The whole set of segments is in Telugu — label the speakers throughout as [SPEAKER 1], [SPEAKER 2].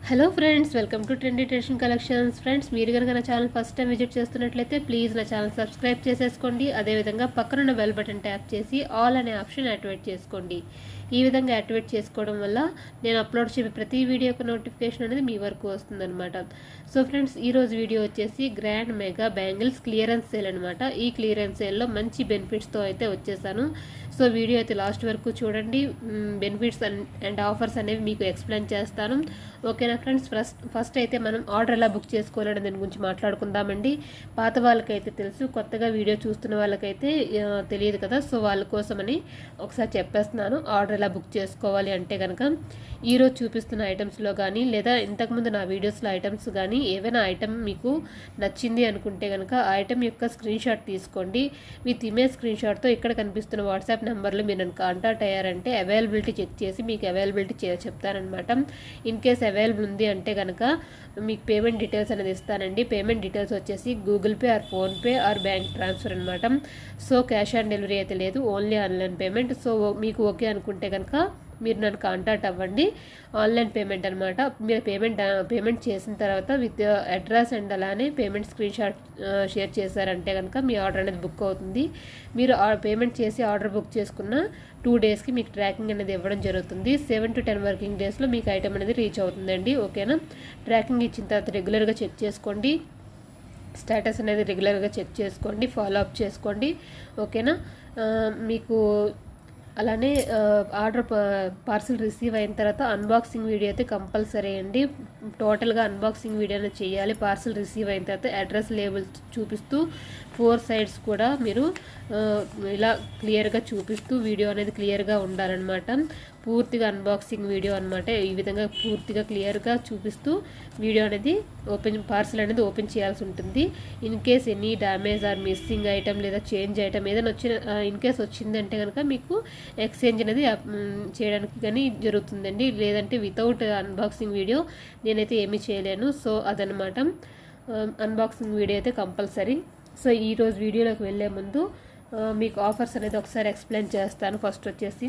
[SPEAKER 1] Hello friends, welcome to trendy tradition collections. Friends, మీరు కనుక నా ఛానల్ ఫస్ట్ టైం విజిట్ చేస్తున్నట్లయితే ప్లీజ్ నా ఛానల్ సబ్స్క్రైబ్ చేసేసుకోండి. అదేవిధంగా పక్కనున్న బెల్ బటన్ ట్యాప్ చేసి ఆల్ అనే ఆప్షన్ యాక్టివేట్ చేసుకోండి. ఈ విధంగా యాక్టివేట్ చేసుకోవడం వల్ల నేను అప్లోడ్ చేసే ప్రతి వీడియో యొక్క నోటిఫికేషన్ అనేది మీ వరకు వస్తుందన్నమాట. సో ఫ్రెండ్స్, ఈరోజు వీడియో వచ్చేసి grand mega bangles clearance sale అనమాట. ఈ క్లియరెన్స్ సేల్లో మంచి బెనిఫిట్స్తో అయితే వచ్చేసాను. సో వీడియో అయితే లాస్ట్ వరకు చూడండి. బెనిఫిట్స్ అండ్ ఆఫర్స్ అనేవి మీకు ఎక్స్ప్లెయిన్ చేస్తాను. ఓకేనా ఫ్రెండ్స్, ఫస్ట్ అయితే మనం ఆర్డర్ ఎలా బుక్ చేసుకోవాలని దాని గురించి మాట్లాడుకుందామండి. పాత వాళ్ళకైతే తెలుసు, కొత్తగా వీడియో చూస్తున్న వాళ్ళకైతే తెలియదు కదా. సో వాళ్ళ కోసమని ఒకసారి చెప్పేస్తున్నాను. ఆర్డర్ ఎలా బుక్ చేసుకోవాలి అంటే కనుక ఈరోజు చూపిస్తున్న ఐటమ్స్లో కానీ లేదా ఇంతకుముందు నా వీడియోస్లో ఐటమ్స్ కానీ ఏవైనా ఐటమ్ మీకు నచ్చింది అనుకుంటే కనుక ఆ ఐటమ్ యొక్క స్క్రీన్ షాట్ తీసుకోండి. విత్ ఇమేజ్ స్క్రీన్ షాట్తో ఇక్కడ కనిపిస్తున్న వాట్సాప్ నెంబర్లో మీరు నన్ను కాంటాక్ట్ అయ్యారంటే అవైలబిలిటీ చెక్ చేసి మీకు అవైలబిలిటీ చెప్తానమాట. ఇన్ కేస్ అవైలబుల్ ఉంది అంటే కనుక మీకు పేమెంట్ డీటెయిల్స్ అనేది ఇస్తానండి. పేమెంట్ డీటెయిల్స్ వచ్చేసి Google pay are PhonePe or bank transfer అనమాట. సో క్యాష్ ఆన్ డెలివరీ అయితే లేదు, ఓన్లీ ఆన్లైన్ పేమెంట్. సో మీకు ఓకే అనుకుంటే కనుక మీరు నన్ను కాంటాక్ట్ అవ్వండి. ఆన్లైన్ పేమెంట్ అనమాట. మీరు పేమెంట్ చేసిన తర్వాత విత్ అడ్రస్ అండ్ అలానే పేమెంట్ స్క్రీన్ షాట్ షేర్ చేశారంటే కనుక మీ ఆర్డర్ అనేది బుక్ అవుతుంది. మీరు పేమెంట్ చేసి ఆర్డర్ బుక్ చేసుకున్న 2 డేస్కి మీకు ట్రాకింగ్ అనేది ఇవ్వడం జరుగుతుంది. 7 to 10 వర్కింగ్ డేస్లో మీకు ఐటమ్ అనేది రీచ్ అవుతుందండి. ఓకేనా, ట్రాకింగ్ ఇచ్చిన తర్వాత రెగ్యులర్గా చెక్ చేసుకోండి. స్టేటస్ అనేది రెగ్యులర్గా చెక్ చేసుకోండి, ఫాలో అప్ చేసుకోండి. ఓకేనా, మీకు అలానే ఆర్డర్ పార్సిల్ రిసీవ్ అయిన తర్వాత అన్బాక్సింగ్ వీడియో అయితే కంపల్సరీ అండి. టోటల్గా అన్బాక్సింగ్ వీడియో అనేది చేయాలి. పార్సిల్ రిసీవ్ అయిన తర్వాత అడ్రస్ లేబుల్ చూపిస్తూ 4 సైడ్స్ కూడా మీరు ఇలా క్లియర్గా చూపిస్తూ వీడియో అనేది క్లియర్గా ఉండాలన్నమాట. పూర్తిగా అన్బాక్సింగ్ వీడియో అనమాట. ఈ విధంగా పూర్తిగా క్లియర్గా చూపిస్తూ వీడియో అనేది పార్సిల్ అనేది ఓపెన్ చేయాల్సి ఉంటుంది. In case any damage are missing item లేదా చేంజ్ ఐటమ్ ఏదైనా ఇన్ కేస్ వచ్చిందంటే కనుక మీకు ఎక్స్చేంజ్ అనేది చేయడానికి కానీ జరుగుతుందండి. లేదంటే వితౌట్ అన్బాక్సింగ్ వీడియో నేనైతే ఏమీ చేయలేను. సో అదనమాట, అన్బాక్సింగ్ వీడియో అయితే కంపల్సరీ. సో ఈరోజు వీడియోలోకి వెళ్ళే ముందు మీకు ఆఫర్స్ అనేది ఒకసారి ఎక్స్ప్లెయిన్ చేస్తాను. ఫస్ట్ వచ్చేసి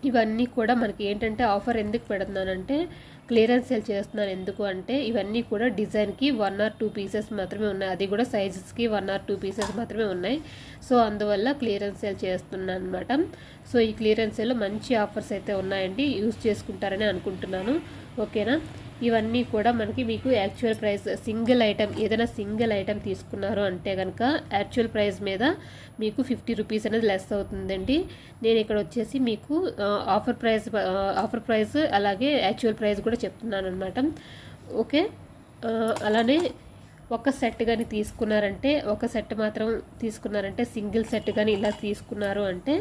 [SPEAKER 1] ఇవన్నీ కూడా మనకి ఏంటంటే ఆఫర్ ఎందుకు పెడుతున్నానంటే క్లియరెన్స్ సేల్ చేస్తున్నాను. ఎందుకు అంటే ఇవన్నీ కూడా డిజైన్కి 1 or 2 పీసెస్ మాత్రమే ఉన్నాయి. అది కూడా సైజెస్కి 1 or 2 పీసెస్ మాత్రమే ఉన్నాయి. సో అందువల్ల క్లియరెన్స్ సేల్ చేస్తున్నాను అనమాట. సో ఈ క్లియరెన్స్ సేల్లో మంచి ఆఫర్స్ అయితే ఉన్నాయండి, యూజ్ చేసుకుంటారని అనుకుంటున్నాను. ఓకేనా, ఇవన్నీ కూడా మనకి మీకు యాక్చువల్ ప్రైస్ ఏదైనా సింగిల్ ఐటమ్ తీసుకున్నారు అంటే కనుక యాక్చువల్ ప్రైస్ మీద మీకు 50 రూపీస్ అనేది లెస్ అవుతుందండి. నేను ఇక్కడ వచ్చేసి మీకు ఆఫర్ ప్రైస్ అలాగే యాక్చువల్ ప్రైస్ కూడా చెప్తున్నాను అనమాట. ఓకే, అలానే ఒక సెట్ కానీ తీసుకున్నారంటే సింగిల్ సెట్ కానీ ఇలా తీసుకున్నారు అంటే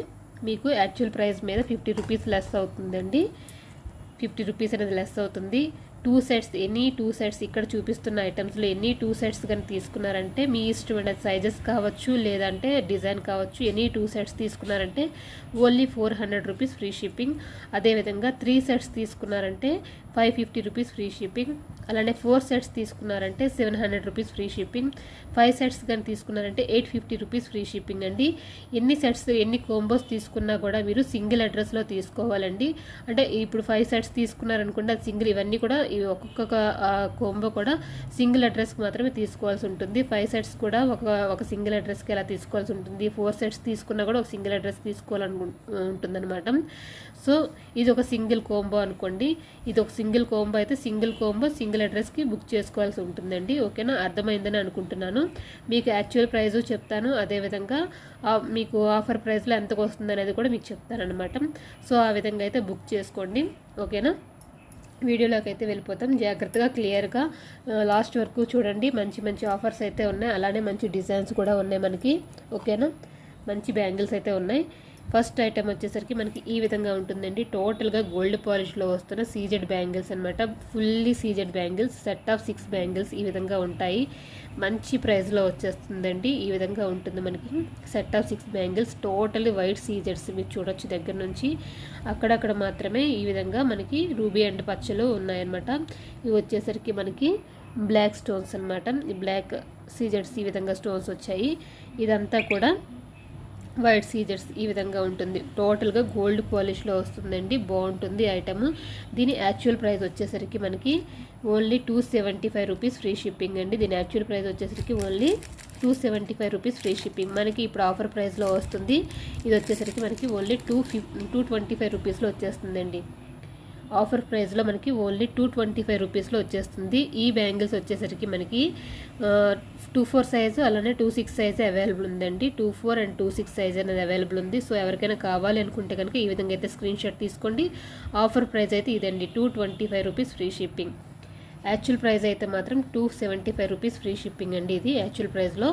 [SPEAKER 1] మీకు యాక్చువల్ ప్రైస్ మీద 50 రూపీస్ లెస్ అవుతుందండి. 50 రూపీస్ అనేది లెస్ అవుతుంది. 2 సెట్స్, ఎనీ 2 సెట్స్ ఇక్కడ చూపిస్తున్న ఐటమ్స్లో ఎనీ 2 సెట్స్ కానీ తీసుకున్నారంటే మీ ఇష్టమైన సైజెస్ కావచ్చు లేదంటే డిజైన్ కావచ్చు, ఎనీ 2 సెట్స్ తీసుకున్నారంటే ఓన్లీ 400 రూపీస్ ఫ్రీ షిప్పింగ్. అదేవిధంగా 3 సెట్స్ తీసుకున్నారంటే 550 రూపీస్ ఫ్రీ షిప్పింగ్. అలానే 4 సెట్స్ తీసుకున్నారంటే 700 రూపీస్ ఫ్రీ షిప్పింగ్. 5 సెట్స్ కానీ తీసుకున్నారంటే 850 రూపీస్ ఫ్రీ షిప్పింగ్ అండి. ఎన్ని కోంబోస్ తీసుకున్నా కూడా మీరు సింగిల్ అడ్రస్లో తీసుకోవాలండి. అంటే ఇప్పుడు 5 సెట్స్ తీసుకున్నారనుకుంటే సింగిల్, ఇవన్నీ కూడా ఒక్కొక్క కోంబో కూడా సింగిల్ అడ్రస్కి మాత్రమే తీసుకోవాల్సి ఉంటుంది. 5 సెట్స్ కూడా ఒక సింగిల్ అడ్రస్కి ఎలా తీసుకోవాల్సి ఉంటుంది. 4 సెట్స్ తీసుకున్నా కూడా ఒక సింగిల్ అడ్రస్ ఉంటుందన్నమాట. సో ఇది ఒక సింగిల్ కోంబో అనుకోండి. ఇది ఒక సింగిల్ కోంబో అయితే సింగిల్ అడ్రస్కి బుక్ చేసుకోవాల్సి ఉంటుందండి. ఓకేనా, అర్థమైందని అనుకుంటున్నాను. మీకు యాక్చువల్ ప్రైస్ చెప్తాను, అదేవిధంగా మీకు ఆఫర్ ప్రైస్లో ఎంతకు వస్తుంది అనేది కూడా మీకు చెప్తాను అనమాట. సో ఆ విధంగా అయితే బుక్ చేసుకోండి. ఓకేనా, వీడియోలోకి అయితే వెళ్ళిపోతాం. జాగ్రత్తగా క్లియర్గా లాస్ట్ వరకు చూడండి. మంచి మంచి ఆఫర్స్ అయితే ఉన్నాయి, అలానే మంచి డిజైన్స్ కూడా ఉన్నాయి మనకి. ఓకేనా, మంచి బ్యాంగిల్స్ అయితే ఉన్నాయి. ఫస్ట్ ఐటమ్ వచ్చేసరికి మనకి ఈ విధంగా ఉంటుందండి. టోటల్గా గోల్డ్ పాలిష్లో వస్తున్న సీజెడ్ బ్యాంగిల్స్ అనమాట. Fully CZ bangles, set of 6 bangles ఈ విధంగా ఉంటాయి. మంచి ప్రైస్లో వచ్చేస్తుందండి. ఈ విధంగా ఉంటుంది మనకి set of 6 bangles. Totally white సీజెడ్స్ మీరు చూడొచ్చు దగ్గర నుంచి. అక్కడక్కడ మాత్రమే ఈ విధంగా మనకి రూబీ అండ్ పచ్చలు ఉన్నాయన్నమాట. ఇవి వచ్చేసరికి మనకి బ్లాక్ స్టోన్స్ అనమాట. ఈ బ్లాక్ సీజెడ్స్ ఈ విధంగా స్టోన్స్ వచ్చాయి. ఇదంతా కూడా వైట్ సీజర్స్ ఈ విధంగా ఉంటుంది. టోటల్గా గోల్డ్ పాలిష్లో వస్తుందండి. బాగుంటుంది ఐటమ్. దీని యాక్చువల్ ప్రైస్ వచ్చేసరికి మనకి ఓన్లీ 275 రూపీస్ ఫ్రీ షిప్పింగ్ అండి. దీని యాక్చువల్ ప్రైస్ వచ్చేసరికి ఓన్లీ 275 రూపీస్ ఫ్రీ షిప్పింగ్. మనకి ఇప్పుడు ఆఫర్ ప్రైస్లో వస్తుంది. ఇది వచ్చేసరికి మనకి ఓన్లీ 225 రూపీస్లో వచ్చేస్తుందండి. ఆఫర్ ప్రైస్లో మనకి ఓన్లీ 225 రూపీస్లో వచ్చేస్తుంది. ఈ బ్యాంగిల్స్ వచ్చేసరికి మనకి 24 సైజు అలానే 26 సైజు అవైలబుల్ ఉందండి. 24 అండ్ 26 సైజ్ అనేది అవైలబుల్ ఉంది. సో ఎవరికైనా కావాలి అనుకుంటే కనుక ఈ విధంగా అయితే స్క్రీన్ షాట్ తీసుకోండి. ఆఫర్ ప్రైస్ అయితే ఇదండి, 225 rupees free shipping. Actual price అయితే మాత్రం 275 రూపీస్ ఫ్రీ షిప్పింగ్ అండి. ఇది యాక్చువల్ ప్రైస్లో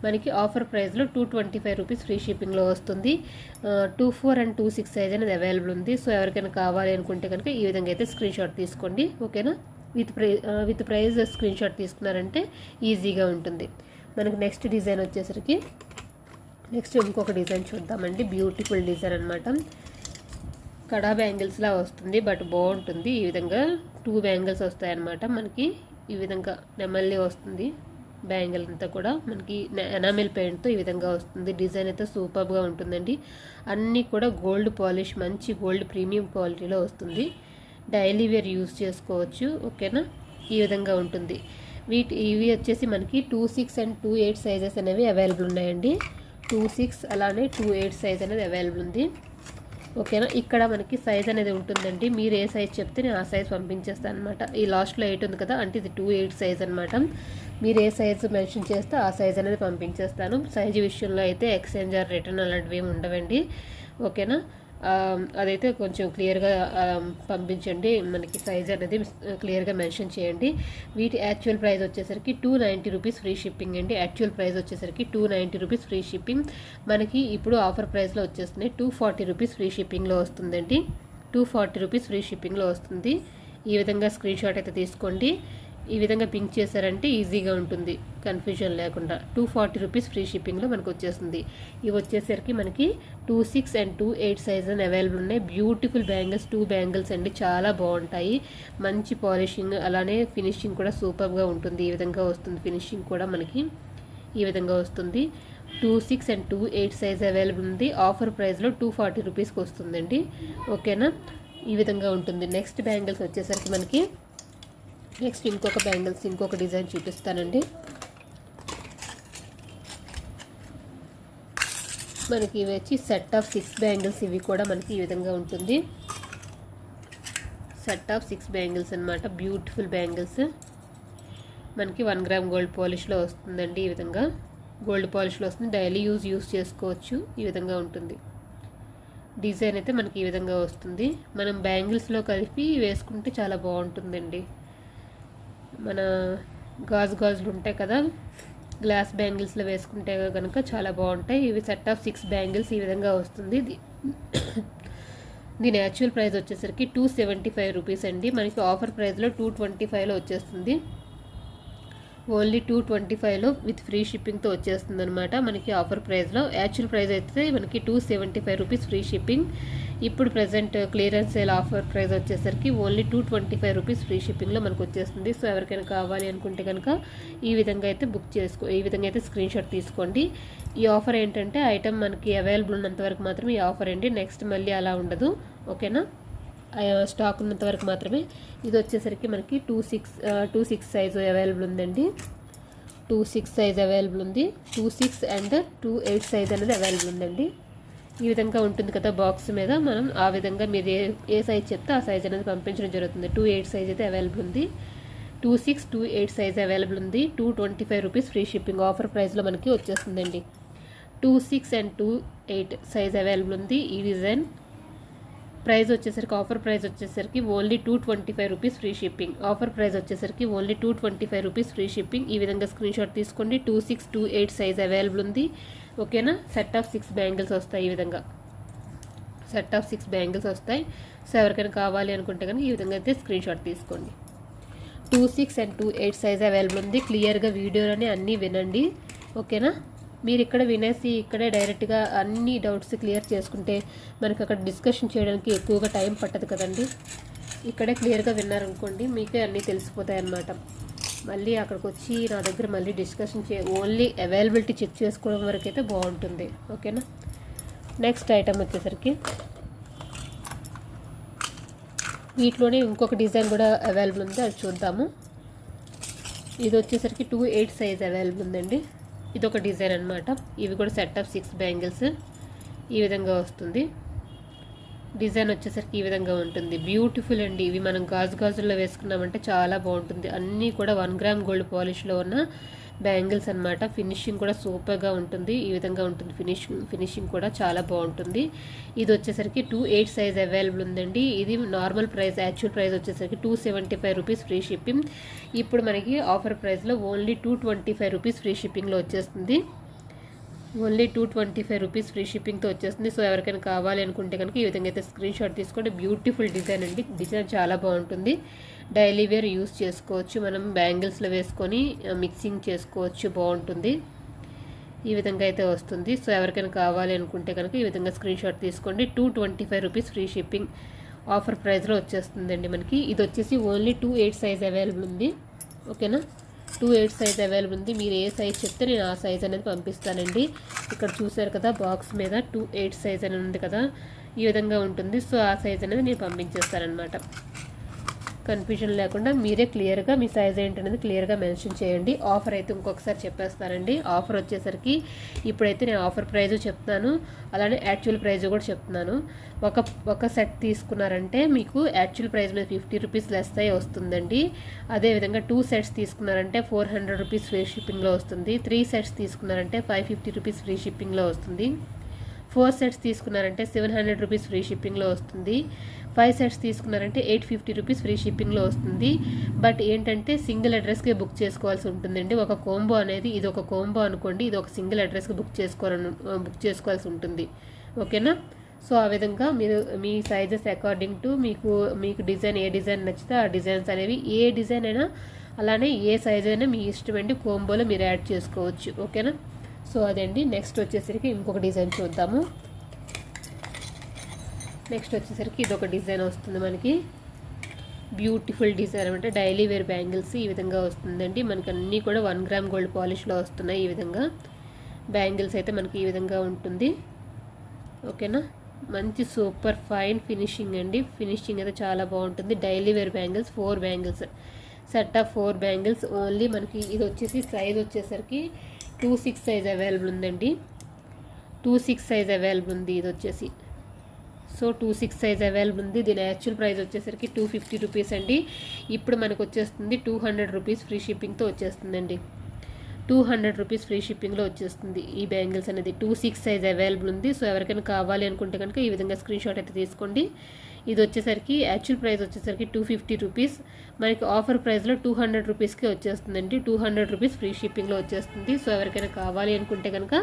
[SPEAKER 1] మనకి ఆఫర్ ప్రైస్లో 225 రూపీస్ ఫ్రీ షిప్పింగ్లో వస్తుంది. 24 అండ్ 26 సైజ్ అనేది అవైలబుల్ ఉంది. సో ఎవరికైనా కావాలి అనుకుంటే కనుక ఈ విధంగా అయితే స్క్రీన్ షాట్ తీసుకోండి. ఓకేనా, విత్ ప్రైస్ స్క్రీన్ షాట్ తీసుకున్నారంటే ఈజీగా ఉంటుంది. మనకి నెక్స్ట్ డిజైన్ వచ్చేసరికి ఇంకొక డిజైన్ చూద్దామండి. బ్యూటిఫుల్ డిజైన్ అనమాట. కడా బ్యాంగిల్స్లా వస్తుంది, బట్ బాగుంటుంది. ఈ విధంగా 2 బ్యాంగిల్స్ వస్తాయన్నమాట. మనకి ఈ విధంగా నెమల్లి వస్తుంది. బ్యాంగిల్ అంతా కూడా మనకి ఎనామిల్ పెయింట్తో ఈ విధంగా వస్తుంది. డిజైన్ అయితే సూపర్గా ఉంటుందండి. అన్నీ కూడా గోల్డ్ పాలిష్, మంచి గోల్డ్ ప్రీమియం క్వాలిటీలో వస్తుంది. డైలీ వేర్ యూజ్ చేసుకోవచ్చు. ఓకేనా, ఈ విధంగా ఉంటుంది. ఇవి వచ్చేసి మనకి 26 అండ్ 28 సైజెస్ అనేవి అవైలబుల్ ఉన్నాయండి. 26 అలానే 28 సైజ్ అనేది అవైలబుల్ ఉంది. ఓకేనా, ఇక్కడ మనకి సైజ్ అనేది ఉంటుందండి. మీరు ఏ సైజ్ చెప్తే నేను ఆ సైజ్ పంపించేస్తాను అనమాట. ఈ లాస్ట్లో 8 ఉంది కదా, అంటే ఇది 28 సైజ్ అనమాట. మీరు ఏ సైజు మెన్షన్ చేస్తే ఆ సైజ్ అనేది పంపించేస్తాను. సైజు విషయంలో అయితే ఎక్స్చేంజ్ ఆర్ రిటర్న్ అలాంటివి ఏమి ఉండవండి. ఓకేనా, అదైతే కొంచెం క్లియర్గా పంపించండి. మనకి సైజ్ అనేది క్లియర్గా మెన్షన్ చేయండి. వీటి యాక్చువల్ ప్రైస్ వచ్చేసరికి 290 రూపీస్ ఫ్రీ షిప్పింగ్ అండి. యాక్చువల్ ప్రైస్ వచ్చేసరికి 290 రూపీస్ ఫ్రీ షిప్పింగ్. మనకి ఇప్పుడు ఆఫర్ ప్రైస్లో వచ్చేస్తున్నాయి. 240 రూపీస్ ఫ్రీ షిప్పింగ్లో వస్తుందండి. 240 రూపీస్ ఫ్రీ షిప్పింగ్లో వస్తుంది. ఈ విధంగా స్క్రీన్ షాట్ అయితే తీసుకోండి. ఈ విధంగా పింక్ చేశారంటే ఈజీగా ఉంటుంది, కన్ఫ్యూజన్ లేకుండా. 240 రూపీస్ ఫ్రీ షిప్పింగ్లో మనకు వచ్చేస్తుంది. ఇవి వచ్చేసరికి మనకి 26 అండ్ 28 సైజ్ అని అవైలబుల్ ఉన్నాయి. బ్యూటిఫుల్ బ్యాంగిల్స్, 2 బ్యాంగిల్స్ అండి, చాలా బాగుంటాయి. మంచి పాలిషింగ్ అలానే ఫినిషింగ్ కూడా సూపర్గా ఉంటుంది. ఈ విధంగా వస్తుంది. ఫినిషింగ్ కూడా మనకి ఈ విధంగా వస్తుంది. 26 అండ్ 28 సైజ్ అవైలబుల్ ఉంది. ఆఫర్ ప్రైస్లో 240 రూపీస్కి వస్తుందండి. ఓకేనా, ఈ విధంగా ఉంటుంది. నెక్స్ట్ బ్యాంగిల్స్ వచ్చేసరికి మనకి ఇంకొక డిజైన్ చూపిస్తానండి. మనకి ఇవి వచ్చి సెట్ ఆఫ్ 6 బ్యాంగిల్స్. ఇవి కూడా మనకి ఈ విధంగా ఉంటుంది. సెట్ ఆఫ్ 6 బ్యాంగిల్స్ అనమాట. Beautiful bangles. మనకి 1 గ్రామ్ గోల్డ్ పాలిష్లో వస్తుందండి. ఈ విధంగా గోల్డ్ పాలిష్లో వస్తుంది. డైలీ యూజ్ చేసుకోవచ్చు. ఈ విధంగా ఉంటుంది. డిజైన్ అయితే మనకి ఈ విధంగా వస్తుంది. మనం బ్యాంగిల్స్లో కలిపి వేసుకుంటే చాలా బాగుంటుందండి. మన గాజులు ఉంటాయి కదా, గ్లాస్ బ్యాంగిల్స్లో వేసుకుంటే కనుక చాలా బాగుంటాయి. ఇవి సెట్ ఆఫ్ 6 బ్యాంగిల్స్ ఈ విధంగా వస్తుంది. దీని యాక్చువల్ ప్రైస్ వచ్చేసరికి 275 రూపీస్ అండి. మనకి ఆఫర్ ప్రైస్లో 225లో వచ్చేస్తుంది. ఓన్లీ 225లో విత్ ఫ్రీ షిప్పింగ్తో వచ్చేస్తుంది అనమాట. మనకి ఆఫర్ ప్రైస్లో యాక్చువల్ ప్రైస్ అయితే మనకి 275 రూపీస్ ఫ్రీ షిప్పింగ్. ఇప్పుడు present clearance sale offer price వచ్చేసరికి ఓన్లీ 225 రూపీస్ ఫ్రీ షిప్పింగ్లో మనకు వచ్చేస్తుంది. సో ఎవరికైనా కావాలి అనుకుంటే కనుక ఈ విధంగా అయితే ఈ విధంగా అయితే స్క్రీన్ షాట్ తీసుకోండి. ఈ ఆఫర్ ఏంటంటే ఐటమ్ మనకి అవైలబుల్ ఉన్నంత వరకు మాత్రమే ఈ ఆఫర్ అండి. నెక్స్ట్ మళ్ళీ అలా ఉండదు. ఓకేనా, స్టాక్ ఉన్నంత వరకు మాత్రమే. ఇది వచ్చేసరికి మనకి 26 సైజు అవైలబుల్ ఉందండి. 26 సైజ్ అవైలబుల్ ఉంది. 26 అండ్ 28 సైజ్ అనేది అవైలబుల్ ఉందండి. ఈ విధంగా ఉంటుంది కదా బాక్స్ మీద. మనం ఆ విధంగా మీరు ఏ సైజ్ చెప్తే ఆ సైజ్ అనేది పంపించడం జరుగుతుంది. 28 సైజ్ అయితే అవైలబుల్ ఉంది. 26, 28 సైజ్ అవైలబుల్ ఉంది. 225 రూపీస్ ఫ్రీ షిప్పింగ్ ఆఫర్ ప్రైస్లో మనకి వచ్చేస్తుందండి. 26 అండ్ 28 సైజ్ అవైలబుల్ ఉంది. ఈ డిజైన్ ప్రైస్ వచ్చేసరికి ఆఫర్ ప్రైస్ వచ్చేసరికి only 225 rupees free shipping. Offer price వచ్చేసరికి ఓన్లీ 225 రూపీస్ ఫ్రీ షిప్పింగ్. ఈ విధంగా స్క్రీన్ షాట్ తీసుకోండి. 26, 28 సైజ్ అవైలబుల్ ఉంది. ఓకేనా, సెట్ ఆఫ్ 6 బ్యాంగిల్స్ వస్తాయి. ఈ విధంగా సెట్ ఆఫ్ 6 బ్యాంగిల్స్ వస్తాయి. సో ఎవరికైనా కావాలి అనుకుంటే కనుక ఈ విధంగా అయితే స్క్రీన్ షాట్ తీసుకోండి. 26 అండ్ 28 సైజ్ అవైలబుల్ ఉంది. క్లియర్గా వీడియోలోనే అన్నీ వినండి. ఓకేనా, మీరు ఇక్కడ వినేసి ఇక్కడే డైరెక్ట్గా అన్ని డౌట్స్ క్లియర్ చేసుకుంటే మనకు అక్కడ డిస్కషన్ చేయడానికి ఎక్కువగా టైం పట్టదు కదండి. ఇక్కడే క్లియర్గా విన్నారనుకోండి మీకే అన్నీ తెలిసిపోతాయి అన్నమాట. మళ్ళీ అక్కడికి వచ్చి నా దగ్గర మళ్ళీ డిస్కషన్ ఓన్లీ అవైలబిలిటీ చెక్ చేసుకోవడం వరకు అయితే బాగుంటుంది. ఓకేనా, నెక్స్ట్ ఐటమ్ వచ్చేసరికి వీటిలోనే ఇంకొక డిజైన్ కూడా అవైలబుల్ ఉంది, అది చూద్దాము. ఇది వచ్చేసరికి 2/8 సైజ్ అవైలబుల్ ఉందండి. ఇది ఒక డిజైన్ అనమాట. ఇవి కూడా సెట్ ఆఫ్ 6 బ్యాంగిల్స్ ఈ విధంగా వస్తుంది. డిజైన్ వచ్చేసరికి ఈ విధంగా ఉంటుంది. బ్యూటిఫుల్ అండి. ఇవి మనం గాజుల్లో వేసుకున్నామంటే చాలా బాగుంటుంది. అన్నీ కూడా 1 గ్రామ్ గోల్డ్ పాలిష్లో ఉన్న బ్యాంగిల్స్ అనమాట. ఫినిషింగ్ కూడా సూపర్గా ఉంటుంది. ఈ విధంగా ఉంటుంది ఫినిషింగ్ కూడా చాలా బాగుంటుంది. ఇది వచ్చేసరికి 2/8 సైజ్ అవైలబుల్ ఉందండి. ఇది నార్మల్ ప్రైస్, యాక్చువల్ ప్రైస్ వచ్చేసరికి 275 రూపీస్ ఫ్రీ షిప్పింగ్. ఇప్పుడు మనకి ఆఫర్ ప్రైస్లో ఓన్లీ 225 రూపీస్ ఫ్రీ షిప్పింగ్లో వచ్చేస్తుంది. ఓన్లీ 225 రూపీస్ ఫ్రీ షిప్పింగ్తో వచ్చేస్తుంది. సో ఎవరికైనా కావాలి అనుకుంటే కనుక ఈ విధంగా అయితే స్క్రీన్ షాట్ తీసుకోండి. బ్యూటిఫుల్ డిజైన్ అండి. డిజైన్ చాలా బాగుంటుంది. డైలీ వేర్ యూస్ చేసుకోవచ్చు. మనం బ్యాంగిల్స్లో వేసుకొని మిక్సింగ్ చేసుకోవచ్చు. బాగుంటుంది. ఈ విధంగా అయితే వస్తుంది. సో ఎవరికైనా కావాలి అనుకుంటే కనుక ఈ విధంగా స్క్రీన్ షాట్ తీసుకోండి. 225 రూపీస్ ఫ్రీ షిప్పింగ్ ఆఫర్ ప్రైస్లో వచ్చేస్తుందండి మనకి. ఇది వచ్చేసి ఓన్లీ 2/8 సైజ్ అవైలబుల్ ఉంది. ఓకేనా, 2/8 సైజ్ అవైలబుల్ ఉంది. మీరు ఏ సైజ్ చెప్తే నేను ఆ సైజ్ అనేది పంపిస్తానండి. ఇక్కడ చూసారు కదా బాక్స్ మీద 2/8 సైజ్ అని ఉంది కదా, ఈ విధంగా ఉంటుంది. సో ఆ సైజ్ అనేది నేను పంపించేస్తానమాట. కన్ఫ్యూజన్ లేకుండా మీరే క్లియర్గా మీ సైజ్ ఏంటనేది క్లియర్గా మెన్షన్ చేయండి. ఆఫర్ అయితే ఇంకొకసారి చెప్పేస్తానండి. ఆఫర్ వచ్చేసరికి ఇప్పుడైతే నేను ఆఫర్ ప్రైజు చెప్తున్నాను, అలానే యాక్చువల్ ప్రైజు కూడా చెప్తున్నాను. ఒక సెట్ తీసుకున్నారంటే మీకు యాక్చువల్ ప్రైస్ మీద 50 రూపీస్ లెస్ అయ్యి వస్తుందండి. అదేవిధంగా 2 సెట్స్ తీసుకున్నారంటే 400 రూపీస్ ఫ్రీ షిప్పింగ్లో వస్తుంది. 3 సెట్స్ తీసుకున్నారంటే 550 రూపీస్ ఫ్రీ షిప్పింగ్లో వస్తుంది. 4 సెట్స్ తీసుకున్నారంటే 700 రూపీస్ ఫ్రీ షిప్పింగ్లో వస్తుంది. 5 సెట్స్ తీసుకున్నారంటే 850 రూపీస్ ఫ్రీ షిప్పింగ్లో వస్తుంది. బట్ ఏంటంటే సింగిల్ అడ్రస్కి బుక్ చేసుకోవాల్సి ఉంటుందండి. ఒక కోంబో అనేది, ఇది ఒక కోంబో అనుకోండి, ఇది ఒక సింగిల్ అడ్రస్కి బుక్ చేసుకోవాల్సి ఉంటుంది. ఓకేనా. సో ఆ విధంగా మీరు మీ సైజెస్ అకార్డింగ్ టు మీకు డిజైన్, ఏ డిజైన్ నచ్చితే ఆ డిజైన్స్ అనేవి, ఏ డిజైన్ అయినా అలానే ఏ సైజ్ అయినా మీ ఇష్టమండి, కోంబోలో మీరు యాడ్ చేసుకోవచ్చు. ఓకేనా. సో అదండి. నెక్స్ట్ వచ్చేసరికి ఇంకొక డిజైన్ చూద్దాము. నెక్స్ట్ వచ్చేసరికి ఇదొక డిజైన్ వస్తుంది మనకి. బ్యూటిఫుల్ డిజైన్ అనమాట. డైలీ వేర్ బ్యాంగిల్స్ ఈ విధంగా వస్తుందండి. మనకి అన్నీ కూడా 1 గ్రామ్ గోల్డ్ పాలిష్లో వస్తున్నాయి. ఈ విధంగా బ్యాంగిల్స్ అయితే మనకి ఈ విధంగా ఉంటుంది. ఓకేనా. మంచి సూపర్ ఫైన్ ఫినిషింగ్ అండి. ఫినిషింగ్ అయితే చాలా బాగుంటుంది. Daily wear bangles 4 bangles, set of 4 bangles only మనకి. ఇది వచ్చేసి సైజ్ వచ్చేసరికి 2/6 సైజ్ అవైలబుల్ ఉందండి. 2/6 సైజ్ అవైలబుల్ ఉంది ఇది వచ్చేసి. సో 2/6 సైజ్ అవైలబుల్ ఉంది. దీని యాక్చువల్ ప్రైస్ వచ్చేసరికి 250 రూపీస్ అండి. ఇప్పుడు మనకు వచ్చేస్తుంది 200 రూపీస్ ఫ్రీ షిప్పింగ్తో వచ్చేస్తుందండి. 200 రూపీస్ ఫ్రీ షిప్పింగ్లో వచ్చేస్తుంది ఈ బ్యాంగిల్స్ అనేది. 2/6 సైజ్ అవైలబుల్ ఉంది. సో ఎవరికైనా కావాలి అనుకుంటే కనుక ఈ విధంగా స్క్రీన్ షాట్ అయితే తీసుకోండి. ఇది వచ్చేసరికి యాక్చువల్ ప్రైస్ వచ్చేసరికి 250 రూపీస్, మనకి ఆఫర్ ప్రైస్లో 200 రూపీస్కి వచ్చేస్తుందండి. 200 రూపీస్ ఫ్రీ షిప్పింగ్లో వచ్చేస్తుంది. సో ఎవరికైనా కావాలి అనుకుంటే కనుక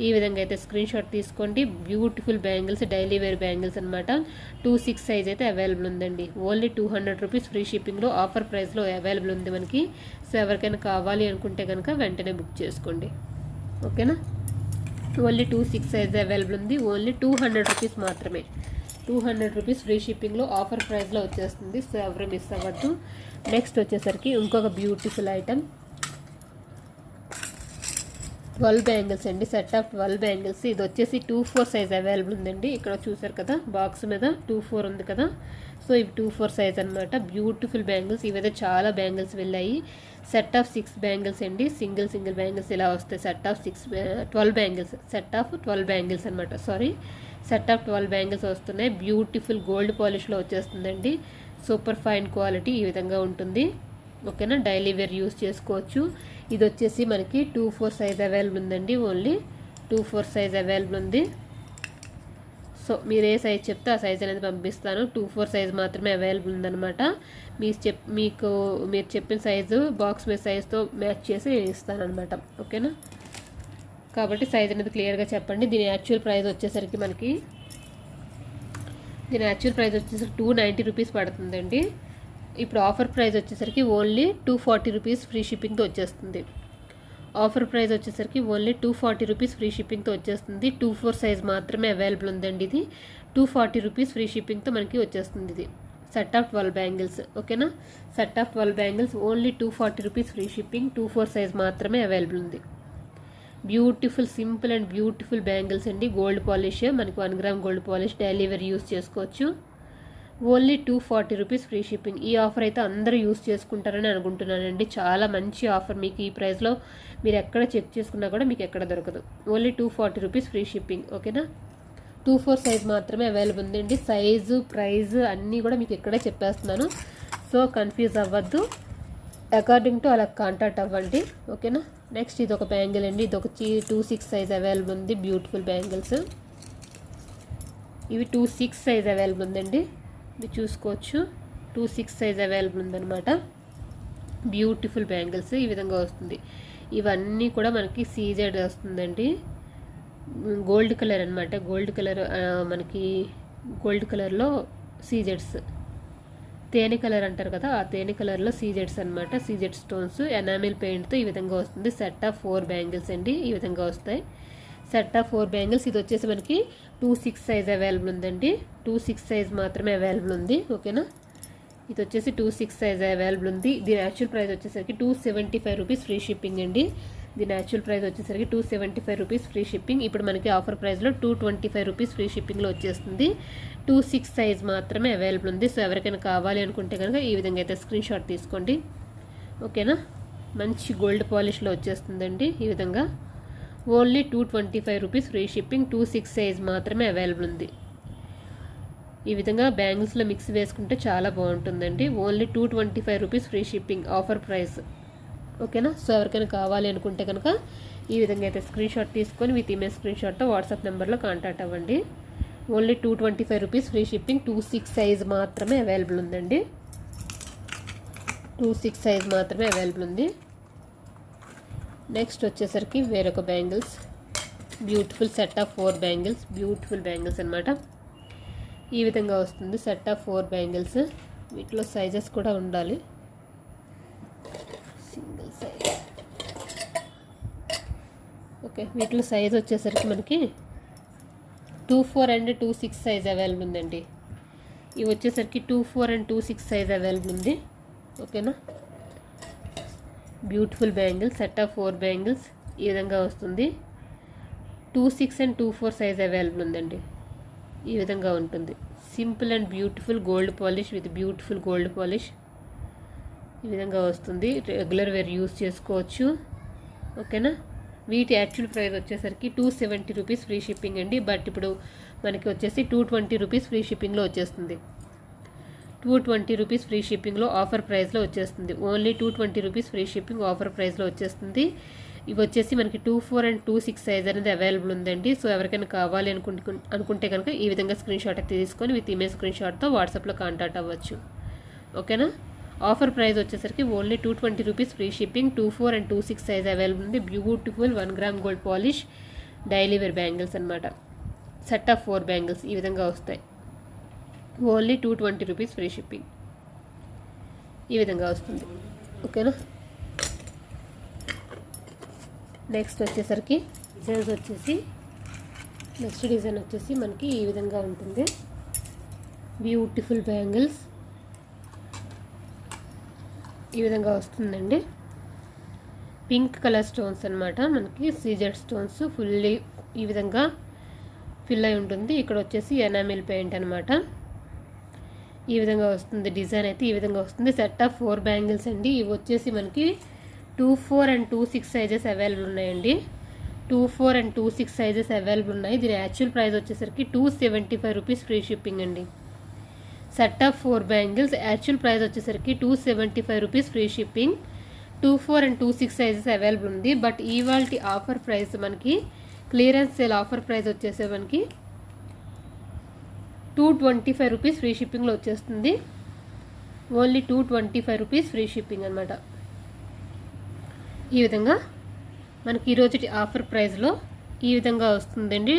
[SPEAKER 1] ఈ విధంగా అయితే స్క్రీన్ షాట్ తీసుకోండి. Beautiful bangles, daily wear bangles అనమాట. 2/6 సైజ్ అయితే అవైలబుల్ ఉందండి. ఓన్లీ 200 రూపీస్ ఫ్రీ షిప్పింగ్లో ఆఫర్ ప్రైస్లో అవైలబుల్ ఉంది మనకి. సో ఎవరికైనా కావాలి అనుకుంటే కనుక వెంటనే బుక్ చేసుకోండి. ఓకేనా. ఓన్లీ 2/6 సైజ్ అవైలబుల్ ఉంది. ఓన్లీ 200 రూపీస్ మాత్రమే. 200 రూపీస్ ఫ్రీ షిప్పింగ్లో ఆఫర్ ప్రైస్లో వచ్చేస్తుంది. సో ఎవరు మిస్ అవ్వద్దు. నెక్స్ట్ వచ్చేసరికి ఇంకొక బ్యూటిఫుల్ ఐటమ్ 12 బ్యాంగిల్స్ అండి. Set of 12 bangles. ఇది వచ్చేసి 2/4 సైజ్ అవైలబుల్ ఉందండి. ఇక్కడ చూసారు కదా బాక్స్ మీద 2/4 ఉంది కదా. సో ఇవి 2/4 సైజ్ అనమాట. Beautiful bangles. ఇవైతే చాలా బ్యాంగిల్స్ వెళ్ళాయి. సెట్ ఆఫ్ 6 బ్యాంగిల్స్ అండి. సింగిల్ బ్యాంగిల్స్ ఇలా వస్తాయి. Set of 12 bangles, set of 12 bangles అనమాట. సారీ, సెట్ ఆఫ్ 12 బ్యాంగిల్స్ వస్తున్నాయి. బ్యూటిఫుల్ గోల్డ్ పాలిష్లో వచ్చేస్తుందండి. సూపర్ ఫైన్ క్వాలిటీ ఈ విధంగా ఉంటుంది. ఓకేనా. డైలీ వేర్ యూస్ చేసుకోవచ్చు. ఇది వచ్చేసి మనకి 2/4 సైజ్ అవైలబుల్ ఉందండి. ఓన్లీ 2/4 సైజ్ అవైలబుల్ ఉంది. సో మీరు ఏ సైజ్ చెప్తే ఆ సైజ్ అనేది పంపిస్తాను. 2/4 సైజ్ మాత్రమే అవైలబుల్ ఉందన్నమాట. మీరు చెప్పిన సైజు బాక్స్ మీద సైజ్తో మ్యాచ్ చేసి నేను ఇస్తాను అనమాట. ఓకేనా. కాబట్టి సైజ్ అనేది క్లియర్గా చెప్పండి. దీని యాక్చువల్ ప్రైస్ వచ్చేసరికి మనకి 290 రూపీస్ పడుతుందండి. ఇప్పుడు ఆఫర్ ప్రైస్ వచ్చేసరికి ఓన్లీ 240 రూపీస్ ఫ్రీ షిప్పింగ్తో వచ్చేస్తుంది. ఆఫర్ ప్రైస్ వచ్చేసరికి ఓన్లీ 240 రూపీస్ ఫ్రీ షిప్పింగ్తో వచ్చేస్తుంది. 2/4 సైజ్ మాత్రమే అవైలబుల్ ఉందండి. ఇది 240 రూపీస్ ఫ్రీ షిప్పింగ్తో మనకి వచ్చేస్తుంది. ఇది సెట్ ఆఫ్ 12 బ్యాంగిల్స్. ఓకేనా. Set of 12 bangles only 240 rupees free shipping. 2/4 size మాత్రమే అవైలబుల్ ఉంది. Beautiful simple and beautiful bangles అండి. గోల్డ్ పాలిష్, మనకి 1 gram gold polish, daily wear use చేసుకోవచ్చు. Only 240 rupees free shipping. ఈ ఆఫర్ అయితే అందరూ యూస్ చేసుకుంటారని అనుకుంటున్నానండి. చాలా మంచి ఆఫర్. మీకు ఈ ప్రైస్లో మీరు ఎక్కడ చెక్ చేసుకున్నా కూడా మీకు ఎక్కడ దొరకదు. Only 240 rupees free shipping. ఓకేనా. 24 సైజ్ మాత్రమే అవైలబుల్ ఉందండి. సైజు ప్రైజ్ అన్నీ కూడా మీకు ఇక్కడే చెప్పేస్తున్నాను. సో కన్ఫ్యూజ్ అవ్వద్దు. అకార్డింగ్ టు అలా కాంటాక్ట్ అవ్వండి. ఓకేనా. నెక్స్ట్ ఇది ఒక బ్యాంగిల్ అండి. ఇది ఒక 26 సైజ్ అవైలబుల్ ఉంది. బ్యూటిఫుల్ బ్యాంగిల్స్ ఇవి. 26 సైజ్ అవైలబుల్ ఉందండి. మీరు చూసుకోవచ్చు. 26 సైజ్ అవైలబుల్ ఉందన్నమాట. బ్యూటిఫుల్ బ్యాంగిల్స్ ఈ విధంగా వస్తుంది. ఇవన్నీ కూడా మనకి సీజెడ్ వస్తుందండి. గోల్డ్ కలర్ అనమాట. గోల్డ్ కలర్ మనకి గోల్డ్ కలర్లో సీజెడ్స్, తేనె కలర్ అంటారు కదా, ఆ తేనె కలర్లో సీజెడ్స్ అనమాట. సీజెడ్ స్టోన్స్ ఎనామిల్ పెయింట్తో ఈ విధంగా వస్తుంది. సెట్ ఆఫ్ 4 బ్యాంగిల్స్ అండి. ఈ విధంగా వస్తాయి. Set of 4 bangles. ఇది వచ్చేసి మనకి 26 సైజ్ అవైలబుల్ ఉందండి. 26 సైజ్ మాత్రమే అవైలబుల్ ఉంది. ఓకేనా. ఇది వచ్చేసి 26 సైజ్ అవైలబుల్ ఉంది. దీని యాక్చువల్ ప్రైస్ వచ్చేసరికి 275 రూపీస్ ఫ్రీ షిప్పింగ్ అండి. దీని యాక్చువల్ ప్రైస్ వచ్చేసరికి 275 రూపీస్ ఫ్రీ షిప్పింగ్. ఇప్పుడు మనకి ఆఫర్ ప్రైస్లో 225 రూపీస్ ఫ్రీ షిప్పింగ్లో వచ్చేస్తుంది. 26 సైజ్ మాత్రమే అవైలబుల్ ఉంది. సో ఎవరికైనా కావాలి అనుకుంటే కనుక ఈ విధంగా అయితే స్క్రీన్ షాట్ తీసుకోండి. ఓకేనా. మంచి గోల్డ్ పాలిష్లో వచ్చేస్తుందండి ఈ విధంగా. Only 225 rupees free shipping. 26 size మాత్రమే అవైలబుల్ ఉంది. ఈ విధంగా బ్యాంగిల్స్లో మిక్స్ వేసుకుంటే చాలా బాగుంటుందండి. Only 225 rupees free shipping offer price. ఓకేనా. సో ఎవరికైనా కావాలి అనుకుంటే కనుక ఈ విధంగా అయితే స్క్రీన్ షాట్ తీసుకొని విత్ ఇమేజ్ స్క్రీన్ షాట్తో వాట్సాప్ నెంబర్లో కాంటాక్ట్ అవ్వండి. Only 225 rupees free shipping. 26 size మాత్రమే అవైలబుల్ ఉందండి. 26 సైజ్ మాత్రమే అవైలబుల్ ఉంది. నెక్స్ట్ వచ్చేసరికి వేరొక bangles. Beautiful set of 4 bangles. Beautiful bangles అనమాట. ఈ విధంగా వస్తుంది. Set of 4 bangles. వీటిలో సైజెస్ కూడా ఉండాలి. Single size. ఓకే. వీటిలో సైజ్ వచ్చేసరికి మనకి 24 అండ్ 26 సైజ్ అవైలబుల్ ఉందండి. ఇవి వచ్చేసరికి 24 అండ్ 26 సైజ్ అవైలబుల్ ఉంది. ఓకేనా. Beautiful bangles. Set of 4 bangles ఈ విధంగా వస్తుంది. 26 అండ్ 24 సైజ్ అవైలబుల్ ఉందండి. ఈ విధంగా ఉంటుంది. Simple and beautiful gold polish with beautiful gold polish ఈ విధంగా వస్తుంది. రెగ్యులర్ వేర్ యూస్ చేసుకోవచ్చు. ఓకేనా. వీటి యాక్చువల్ ప్రైస్ వచ్చేసరికి 270 రూపీస్ ఫ్రీ షిప్పింగ్ అండి. బట్ ఇప్పుడు మనకి వచ్చేసి 220 రూపీస్ ఫ్రీ షిప్పింగ్లో వచ్చేస్తుంది. 220 రూపీస్ ఫ్రీ షిప్పింగ్లో ఆఫర్ ప్రైస్లో వచ్చేస్తుంది. Only 220 rupees free shipping offer ప్రైస్లో వచ్చేస్తుంది. ఇవి వచ్చేసి మనకి 24 అండ్ 26 సైజ్ అనేది అవైలబుల్ ఉందండి. సో ఎవరికైనా కావాలి అనుకుంటే కనుక ఈ విధంగా స్క్రీన్ షాట్ అయితే తీసుకొని విత్ ఇమేజ్ స్క్రీన్ షాట్తో వాట్సాప్లో కాంటాక్ట్ అవ్వచ్చు. ఓకేనా. ఆఫర్ ప్రైస్ వచ్చేసరికి only 220 rupees free shipping. 24 and 26 size available ఉంది. Beautiful 1 gram gold polish daily wear bangles అనమాట. సెట్ ఆఫ్ 4 బ్యాంగిల్స్ ఈ విధంగా వస్తాయి. ఓన్లీ 220 రూపీస్ ఫ్రీ షిప్పింగ్ ఈ విధంగా వస్తుంది. ఓకేనా. నెక్స్ట్ వచ్చేసరికి డిజైన్స్ వచ్చేసి నెక్స్ట్ డిజైన్ వచ్చేసి మనకి ఈ విధంగా ఉంటుంది. బ్యూటిఫుల్ బ్యాంగిల్స్ ఈ విధంగా వస్తుందండి. పింక్ కలర్ స్టోన్స్ అనమాట. మనకి సీజెడ్ స్టోన్స్ ఫుల్లీ ఈ విధంగా ఫిల్ అయి ఉంటుంది. ఇక్కడ వచ్చేసి ఎనామిల్ పెయింట్ అనమాట. ఈ విధంగా వస్తుంది. డిజైన్ అయితే ఈ విధంగా వస్తుంది. సెట్ ఆఫ్ 4 బ్యాంగిల్స్ అండి. ఇవి వచ్చేసి మనకి 24 అండ్ 26 సైజెస్ అవైలబుల్ ఉన్నాయండి. 24 అండ్ 26 సైజెస్ అవైలబుల్ ఉన్నాయి. దీని యాక్చువల్ ప్రైస్ వచ్చేసరికి 275 రూపీస్ ఫ్రీ షిప్పింగ్ అండి. Set of 4 bangles actual price వచ్చేసరికి 275 rupees free shipping. 24 and 26 sizes available ఉంది. బట్ ఇవాళ ఆఫర్ ప్రైస్ మనకి క్లియరెన్స్ సేల్ ఆఫర్ ప్రైస్ వచ్చేసే మనకి 225 రూపీస్ ఫ్రీ షిప్పింగ్లో వచ్చేస్తుంది. ఓన్లీ 225 రూపీస్ ఫ్రీ షిప్పింగ్ అనమాట. ఈ విధంగా మనకి ఈరోజు ఆఫర్ ప్రైస్లో ఈ విధంగా వస్తుందండి.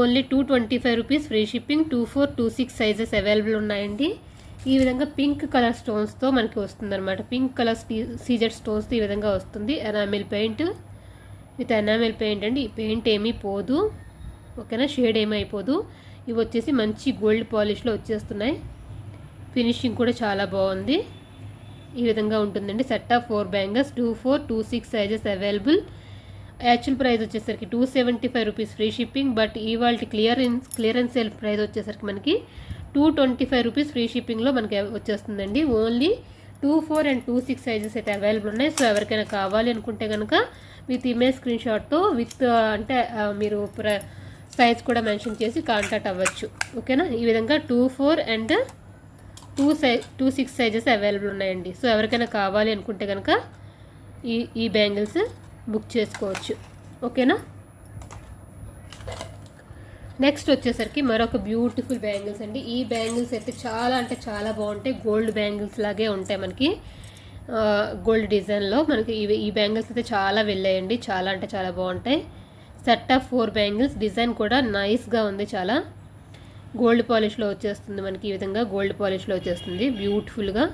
[SPEAKER 1] Only 225 rupees free shipping. 24, 26 sizes available ఉన్నాయండి. ఈ విధంగా పింక్ కలర్ స్టోన్స్తో మనకి వస్తుందన్నమాట. పింక్ కలర్ సీజెడ్ స్టోన్స్తో ఈ విధంగా వస్తుంది. Enamel paint with enamel paint అండి. ఈ పెయింట్ ఏమీ పోదు. ఓకేనా. షేడ్ ఏమీ అయిపోదు. ఇవి వచ్చేసి మంచి గోల్డ్ పాలిష్లో వచ్చేస్తున్నాయి. ఫినిషింగ్ కూడా చాలా బాగుంది. ఈ విధంగా ఉంటుందండి. Set of 4 bangles 24, 26 sizes available. Actual price వచ్చేసరికి 275 రూపీస్ ఫ్రీ షిప్పింగ్. బట్ ఇవాళ క్లియరెన్స్ సేల్ ప్రైస్ వచ్చేసరికి మనకి 225 రూపీస్ ఫ్రీ షిప్పింగ్లో మనకి వచ్చేస్తుందండి. ఓన్లీ 24 and 26 సైజెస్ అయితే అవైలబుల్ ఉన్నాయి. సో ఎవరికైనా కావాలి అనుకుంటే కనుక విత్ ఇమేజ్ స్క్రీన్ షాట్తో విత్ అంటే మీరు సైజ్ కూడా మెన్షన్ చేసి కాంటాక్ట్ అవ్వచ్చు. ఓకేనా, ఈ విధంగా 24 and 26 సైజెస్ అవైలబుల్ ఉన్నాయండి. సో ఎవరికైనా కావాలి అనుకుంటే కనుక ఈ బ్యాంగిల్స్ బుక్ చేసుకోవచ్చు. ఓకేనా, నెక్స్ట్ వచ్చేసరికి మరొక బ్యూటిఫుల్ బ్యాంగిల్స్ అండి. ఈ బ్యాంగిల్స్ అయితే చాలా అంటే చాలా బాగుంటాయి. గోల్డ్ బ్యాంగిల్స్ లాగే ఉంటాయి మనకి, గోల్డ్ డిజైన్లో మనకి ఈ బ్యాంగిల్స్ అయితే చాలా వెళ్ళాయండి. చాలా అంటే చాలా బాగుంటాయి. Set of 4 bangles. డిజైన్ కూడా నైస్గా ఉంది, చాలా గోల్డ్ పాలిష్లో వచ్చేస్తుంది మనకి. ఈ విధంగా గోల్డ్ పాలిష్లో వచ్చేస్తుంది బ్యూటిఫుల్గా.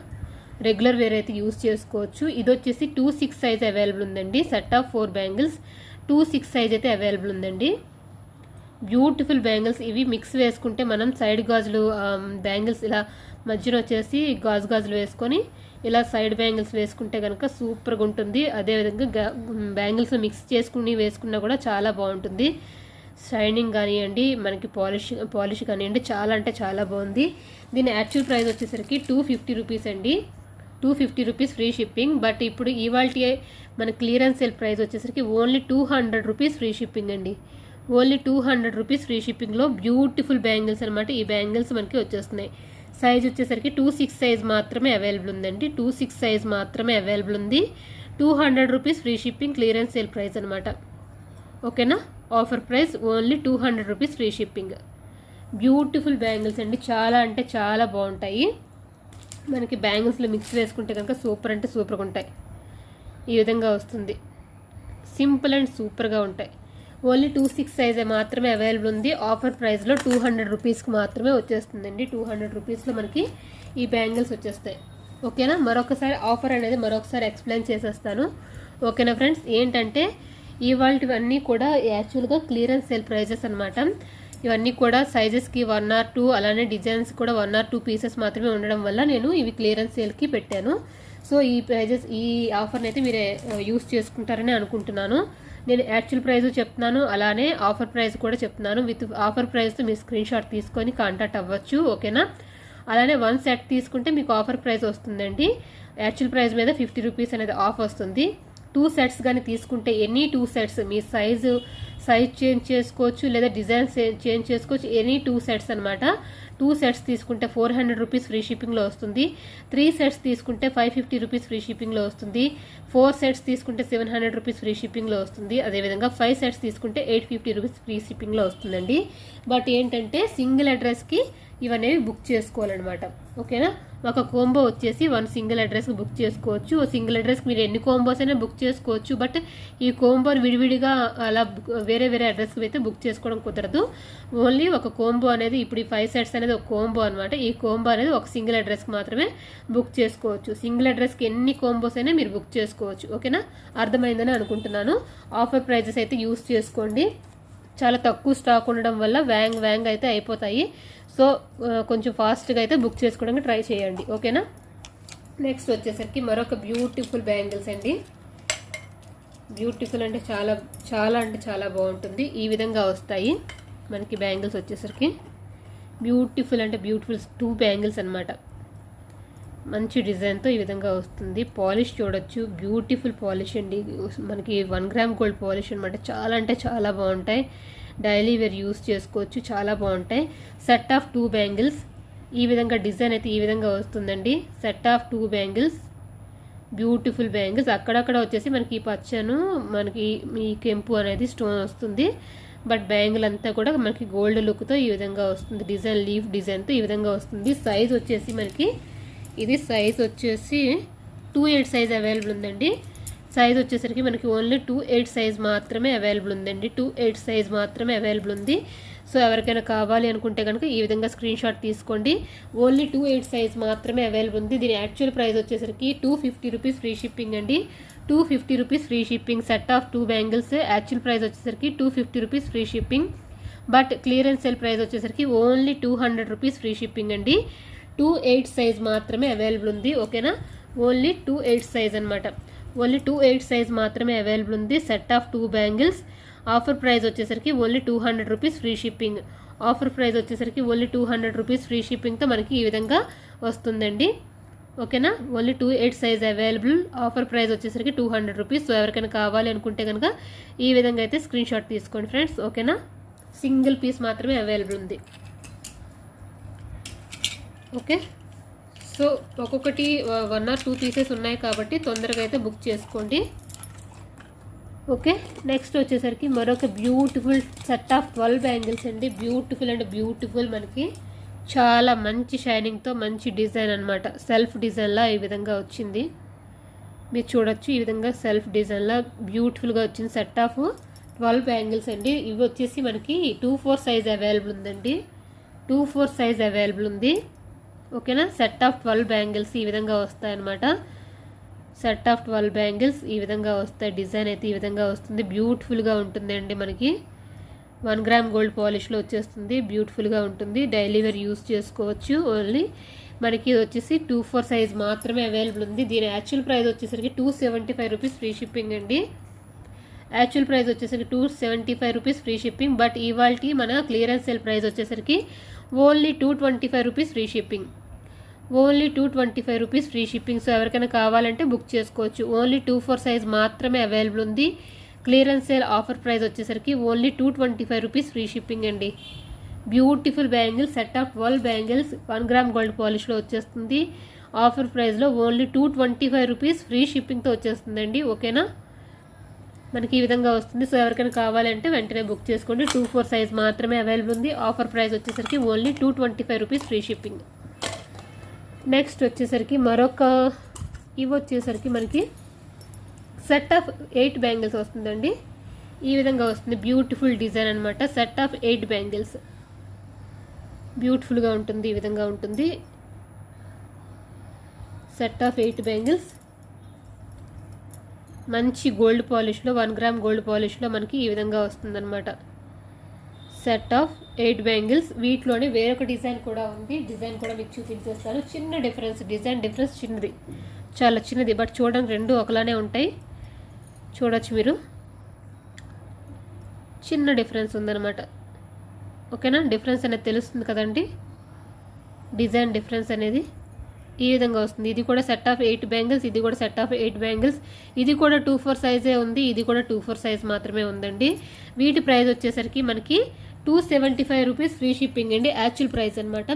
[SPEAKER 1] రెగ్యులర్ వేర్ అయితే యూస్ చేసుకోవచ్చు. ఇది వచ్చేసి 26 సైజ్ అవైలబుల్ ఉందండి. సెట్ ఆఫ్ 4 బ్యాంగిల్స్ 26 సైజ్ అయితే అవైలబుల్ ఉందండి. బ్యూటిఫుల్ బ్యాంగిల్స్ ఇవి. మిక్స్ వేసుకుంటే మనం సైడ్ గాజులు బ్యాంగిల్స్ ఇలా మధ్యలో వచ్చేసి గాజులు వేసుకొని ఇలా సైడ్ బ్యాంగిల్స్ వేసుకుంటే కనుక సూపర్గా ఉంటుంది. అదేవిధంగా బ్యాంగిల్స్ మిక్స్ చేసుకుని వేసుకున్నా కూడా చాలా బాగుంటుంది. షైనింగ్ కానివ్వండి, మనకి పాలిష్ కానివ్వండి, చాలా అంటే చాలా బాగుంది. దీని యాక్చువల్ ప్రైస్ వచ్చేసరికి 250 రూపీస్ అండి. 250 రూపీస్ ఫ్రీ షిప్పింగ్. బట్ ఇప్పుడు ఇవాల్టి మన క్లియరెన్స్ సేల్ ప్రైస్ వచ్చేసరికి ఓన్లీ 200 రూపీస్ ఫ్రీ షిప్పింగ్ అండి. ఓన్లీ 200 రూపీస్ ఫ్రీ షిప్పింగ్లో బ్యూటిఫుల్ బ్యాంగిల్స్ అనమాట. ఈ బ్యాంగిల్స్ మనకి వచ్చేస్తున్నాయి. సైజ్ వచ్చేసరికి 26 సైజ్ మాత్రమే అవైలబుల్ ఉందండి. 26 సైజ్ మాత్రమే అవైలబుల్ ఉంది. 200 rupees free shipping clearance sale price అనమాట. ఓకేనా, offer price only 200 rupees free shipping. Beautiful bangles అండి, చాలా అంటే చాలా బాగుంటాయి. మనకి బ్యాంగిల్స్లో మిక్స్ వేసుకుంటే కనుక సూపర్ అంటే సూపర్గా ఉంటాయి. ఈ విధంగా వస్తుంది. సింపుల్ అండ్ సూపర్గా ఉంటాయి. ఓన్లీ 26 సైజ్ మాత్రమే అవైలబుల్ ఉంది. ఆఫర్ ప్రైస్లో 200 రూపీస్కి మాత్రమే వచ్చేస్తుందండి. 200 రూపీస్లో మనకి ఈ బ్యాంగిల్స్ వచ్చేస్తాయి. ఓకేనా, మరొకసారి ఆఫర్ అనేది మరొకసారి ఎక్స్ప్లెయిన్ చేసేస్తాను. ఓకేనా ఫ్రెండ్స్, ఏంటంటే ఇవాళవన్నీ కూడా యాక్చువల్గా క్లియరెన్స్ సేల్ ప్రైజెస్ అనమాట. ఇవన్నీ కూడా సైజెస్కి 1 or 2 అలానే డిజైన్స్ కూడా 1 or 2 పీసెస్ మాత్రమే ఉండడం వల్ల నేను ఇవి క్లియరెన్స్ సేల్కి పెట్టాను. సో ఈ ప్రైజెస్ ఈ ఆఫర్ని అయితే మీరే యూస్ చేసుకుంటారని అనుకుంటున్నాను. నేను యాక్చువల్ ప్రైస్ చెప్తున్నాను, అలానే ఆఫర్ ప్రైస్ కూడా చెప్తున్నాను. విత్ ఆఫర్ ప్రైస్తో మీరు స్క్రీన్ షాట్ తీసుకొని కాంటాక్ట్ అవ్వచ్చు. ఓకేనా, అలానే 1 సెట్ తీసుకుంటే మీకు ఆఫర్ ప్రైస్ వస్తుందండి. యాక్చువల్ ప్రైస్ మీద 50 రూపీస్ అనేది ఆఫ్ వస్తుంది. 2 సెట్స్ కానీ తీసుకుంటే ఎనీ 2 సెట్స్ మీ సైజ్ చేంజ్ చేసుకోవచ్చు, లేదా డిజైన్ చేంజ్ చేసుకోవచ్చు. ఎనీ 2 సెట్స్ అనమాట. 2 సెట్స్ తీసుకుంటే 400 రూపీస్ ఫ్రీ షిప్పింగ్లో వస్తుంది. 3 సెట్స్ తీసుకుంటే 550 రూపీస్ ఫ్రీ షిప్పింగ్లో వస్తుంది. 4 సెట్స్ తీసుకుంటే 700 రూపీస్ ఫ్రీ షిప్పింగ్లో వస్తుంది. అదేవిధంగా 5 సెట్స్ తీసుకుంటే 850 రూపీస్ ఫ్రీ షిప్పింగ్లో వస్తుందండి. బట్ ఏంటంటే సింగిల్ అడ్రస్కి ఇవనేవి బుక్ చేసుకోవాలన్నమాట. ఓకేనా, ఒక కోంబో వచ్చేసి 1 సింగిల్ అడ్రస్కి బుక్ చేసుకోవచ్చు. సింగిల్ అడ్రస్కి మీరు ఎన్ని కోంబోస్ అయినా బుక్ చేసుకోవచ్చు. బట్ ఈ కోంబోని విడివిడిగా అలా వేరే అడ్రస్కి అయితే బుక్ చేసుకోవడం కుదరదు. ఓన్లీ ఒక కోంబో అనేది, ఇప్పుడు ఈ 5 సెట్స్ అనేది ఒక కోంబో అనమాట. ఈ కోంబో అనేది ఒక సింగిల్ అడ్రస్కి మాత్రమే బుక్ చేసుకోవచ్చు. సింగిల్ అడ్రస్కి ఎన్ని కోంబోస్ అయినా మీరు బుక్ చేసుకోవచ్చు. ఓకేనా, అర్థమైందని అనుకుంటున్నాను. ఆఫర్ ప్రైజెస్ అయితే యూస్ చేసుకోండి. చాలా తక్కువ స్టాక్ ఉండడం వల్ల వ్యాంగ్ అయితే అయిపోతాయి. సో కొంచెం ఫాస్ట్గా అయితే బుక్ చేసుకోవడానికి ట్రై చేయండి. ఓకేనా, నెక్స్ట్ వచ్చేసరికి మరొక బ్యూటిఫుల్ బ్యాంగిల్స్ అండి. బ్యూటిఫుల్ అంటే చాలా బాగుంటుంది. ఈ విధంగా వస్తాయి మనకి బ్యాంగిల్స్ వచ్చేసరికి. బ్యూటిఫుల్ అంటే బ్యూటిఫుల్ 2 బ్యాంగిల్స్ అనమాట. మంచి డిజైన్తో ఈ విధంగా వస్తుంది. పాలిష్ చూడొచ్చు, బ్యూటిఫుల్ పాలిష్ అండి. మనకి 1 గ్రామ్ గోల్డ్ పాలిష్ అనమాట. చాలా అంటే చాలా బాగుంటాయి. డైలీ వేర్ యూస్ చేసుకోవచ్చు, చాలా బాగుంటాయి. Set of 2 bangles. ఈ విధంగా డిజైన్ అయితే ఈ విధంగా వస్తుందండి. Set of 2 bangles, beautiful bangles. అక్కడక్కడ వచ్చేసి మనకి ఈ పచ్చను, మనకి ఈ కెంపు అనేది స్టోన్ వస్తుంది. బట్ బ్యాంగిల్ అంతా కూడా మనకి గోల్డ్ లుక్తో ఈ విధంగా వస్తుంది. డిజైన్ లీఫ్ డిజైన్తో ఈ విధంగా వస్తుంది. సైజ్ వచ్చేసి మనకి ఇది సైజ్ వచ్చేసి 28 సైజ్ అవైలబుల్ ఉందండి. సైజ్ వచ్చేసరికి మనకి ఓన్లీ 28 సైజ్ మాత్రమే అవైలబుల్ ఉందండి. 28 సైజ్ మాత్రమే అవైలబుల్ ఉంది. సో ఎవరికైనా కావాలి అనుకుంటే కనుక ఈ విధంగా స్క్రీన్ షాట్ తీసుకోండి. ఓన్లీ 28 సైజ్ మాత్రమే అవైలబుల్ ఉంది. దీని యాక్చువల్ ప్రైస్ వచ్చేసరికి 250 రూపీస్ ఫ్రీ షిప్పింగ్ అండి. 250 rupees free shipping. Set of 2 bangles. Actual price వచ్చేసరికి 250 rupees free shipping. But clearance sale price వచ్చేసరికి ఓన్లీ 200 రూపీస్ ఫ్రీ షిప్పింగ్ అండి. 28 సైజ్ మాత్రమే అవైలబుల్ ఉంది. ఓకేనా, ఓన్లీ 28 సైజ్ అనమాట. ఓన్లీ 2/8 సైజ్ మాత్రమే అవైలబుల్ ఉంది. Set of 2 bangles. Offer price వచ్చేసరికి only 200 rupees free shipping. Offer price వచ్చేసరికి ఓన్లీ 200 రూపీస్ ఫ్రీ షిప్పింగ్తో మనకి ఈ విధంగా వస్తుందండి. ఓకేనా, only 2/8 size available. Offer price వచ్చేసరికి 200 రూపీస్. సో ఎవరికైనా కావాలి అనుకుంటే కనుక ఈ విధంగా అయితే స్క్రీన్ షాట్ తీసుకోండి ఫ్రెండ్స్. ఓకేనా, సింగిల్ పీస్ మాత్రమే అవైలబుల్ ఉంది. ఓకే, సో ఒక్కొక్కటి 1 or 2 పీసెస్ ఉన్నాయి కాబట్టి తొందరగా అయితే బుక్ చేసుకోండి. ఓకే, నెక్స్ట్ వచ్చేసరికి మరొక బ్యూటిఫుల్ సెట్ ఆఫ్ 12 బ్యాంగిల్స్ అండి. బ్యూటిఫుల్ అండ్ బ్యూటిఫుల్, మనకి చాలా మంచి షైనింగ్తో మంచి డిజైన్ అనమాట. సెల్ఫ్ డిజైన్లా ఈ విధంగా వచ్చింది, మీరు చూడొచ్చు. ఈ విధంగా సెల్ఫ్ డిజైన్లా బ్యూటిఫుల్గా వచ్చింది. సెట్ ఆఫ్ 12 బ్యాంగిల్స్ అండి. ఇవి వచ్చేసి మనకి 2/4 సైజ్ అవైలబుల్ ఉందండి. 2/4 సైజ్ అవైలబుల్ ఉంది. ఓకేనా, సెట్ ఆఫ్ 12 బ్యాంగిల్స్ ఈ విధంగా వస్తాయన్నమాట. సెట్ ఆఫ్ 12 బ్యాంగిల్స్ ఈ విధంగా వస్తాయి. డిజైన్ అయితే ఈ విధంగా వస్తుంది. బ్యూటిఫుల్గా ఉంటుంది అండి. మనకి 1 గ్రామ్ గోల్డ్ పాలిష్లో వచ్చేస్తుంది. బ్యూటిఫుల్గా ఉంటుంది. డైలీ వేర్ యూస్ చేసుకోవచ్చు. ఓన్లీ మనకి వచ్చేసి 2/4 సైజ్ మాత్రమే అవైలబుల్ ఉంది. దీని యాక్చువల్ ప్రైస్ వచ్చేసరికి 275 రూపీస్ ఫ్రీ షిప్పింగ్ అండి. యాక్చువల్ ప్రైస్ వచ్చేసరికి 275 రూపీస్ ఫ్రీ షిప్పింగ్. బట్ ఇవాల్టి మన క్లియరెన్స్ సేల్ ప్రైస్ వచ్చేసరికి only 225 rupees free shipping. Only 225 rupees free shipping. So ఎవరికైనా కావాలంటే బుక్ చేసుకోవచ్చు. ఓన్లీ 2/4 సైజ్ మాత్రమే అవైలబుల్ ఉంది. క్లియరెన్స్ సేల్ ఆఫర్ ప్రైస్ వచ్చేసరికి ఓన్లీ 225 రూపీస్ ఫ్రీ షిప్పింగ్ అండి. Beautiful bangles, set of 12 bangles 1 gram gold పాలిష్లో వచ్చేస్తుంది. ఆఫర్ ప్రైస్లో ఓన్లీ 225 రూపీస్ ఫ్రీ షిప్పింగ్తో వచ్చేస్తుందండి. ఓకేనా, మనకి ఈ విధంగా వస్తుంది. సో ఎవరికైనా కావాలంటే వెంటనే బుక్ చేసుకోండి. 2/4 సైజ్ మాత్రమే అవైలబుల్ ఉంది. ఆఫర్ ప్రైస్ వచ్చేసరికి only 225 rupees free shipping. Next వచ్చేసరికి మరొక ఇవి వచ్చేసరికి మనకి సెట్ ఆఫ్ 8 బ్యాంగిల్స్ వస్తుందండి. ఈ విధంగా వస్తుంది. బ్యూటిఫుల్ డిజైన్ అనమాట. సెట్ ఆఫ్ 8 బ్యాంగిల్స్ బ్యూటిఫుల్గా ఉంటుంది. ఈ విధంగా ఉంటుంది. సెట్ ఆఫ్ 8 బ్యాంగిల్స్ మంచి గోల్డ్ పాలిష్లో 1 గ్రామ్ గోల్డ్ పాలిష్లో మనకి ఈ విధంగా వస్తుందన్నమాట. Set of 8 bangles. వీటిలోనే వేరొక డిజైన్ కూడా ఉంది. డిజైన్ కూడా మీకు చూపించేస్తాను. చిన్న డిఫరెన్స్, డిజైన్ డిఫరెన్స్ చిన్నది, చాలా చిన్నది. బట్ చూడడానికి రెండు ఒకలానే ఉంటాయి. చూడొచ్చు మీరు, చిన్న డిఫరెన్స్ ఉందన్నమాట. ఓకేనా, డిఫరెన్స్ అనేది తెలుస్తుంది కదండి. డిజైన్ డిఫరెన్స్ అనేది ఈ విధంగా వస్తుంది. ఇది కూడా సెట్ ఆఫ్ 8 బ్యాంగిల్స్. ఇది కూడా సెట్ ఆఫ్ 8 బ్యాంగిల్స్. ఇది కూడా 2/4 సైజే ఉంది. ఇది కూడా 2/4 సైజ్ మాత్రమే ఉందండి. వీటి ప్రైస్ వచ్చేసరికి మనకి 275 రూపీస్ ఫ్రీ షిప్పింగ్ అండి. యాక్చువల్ ప్రైస్ అనమాట.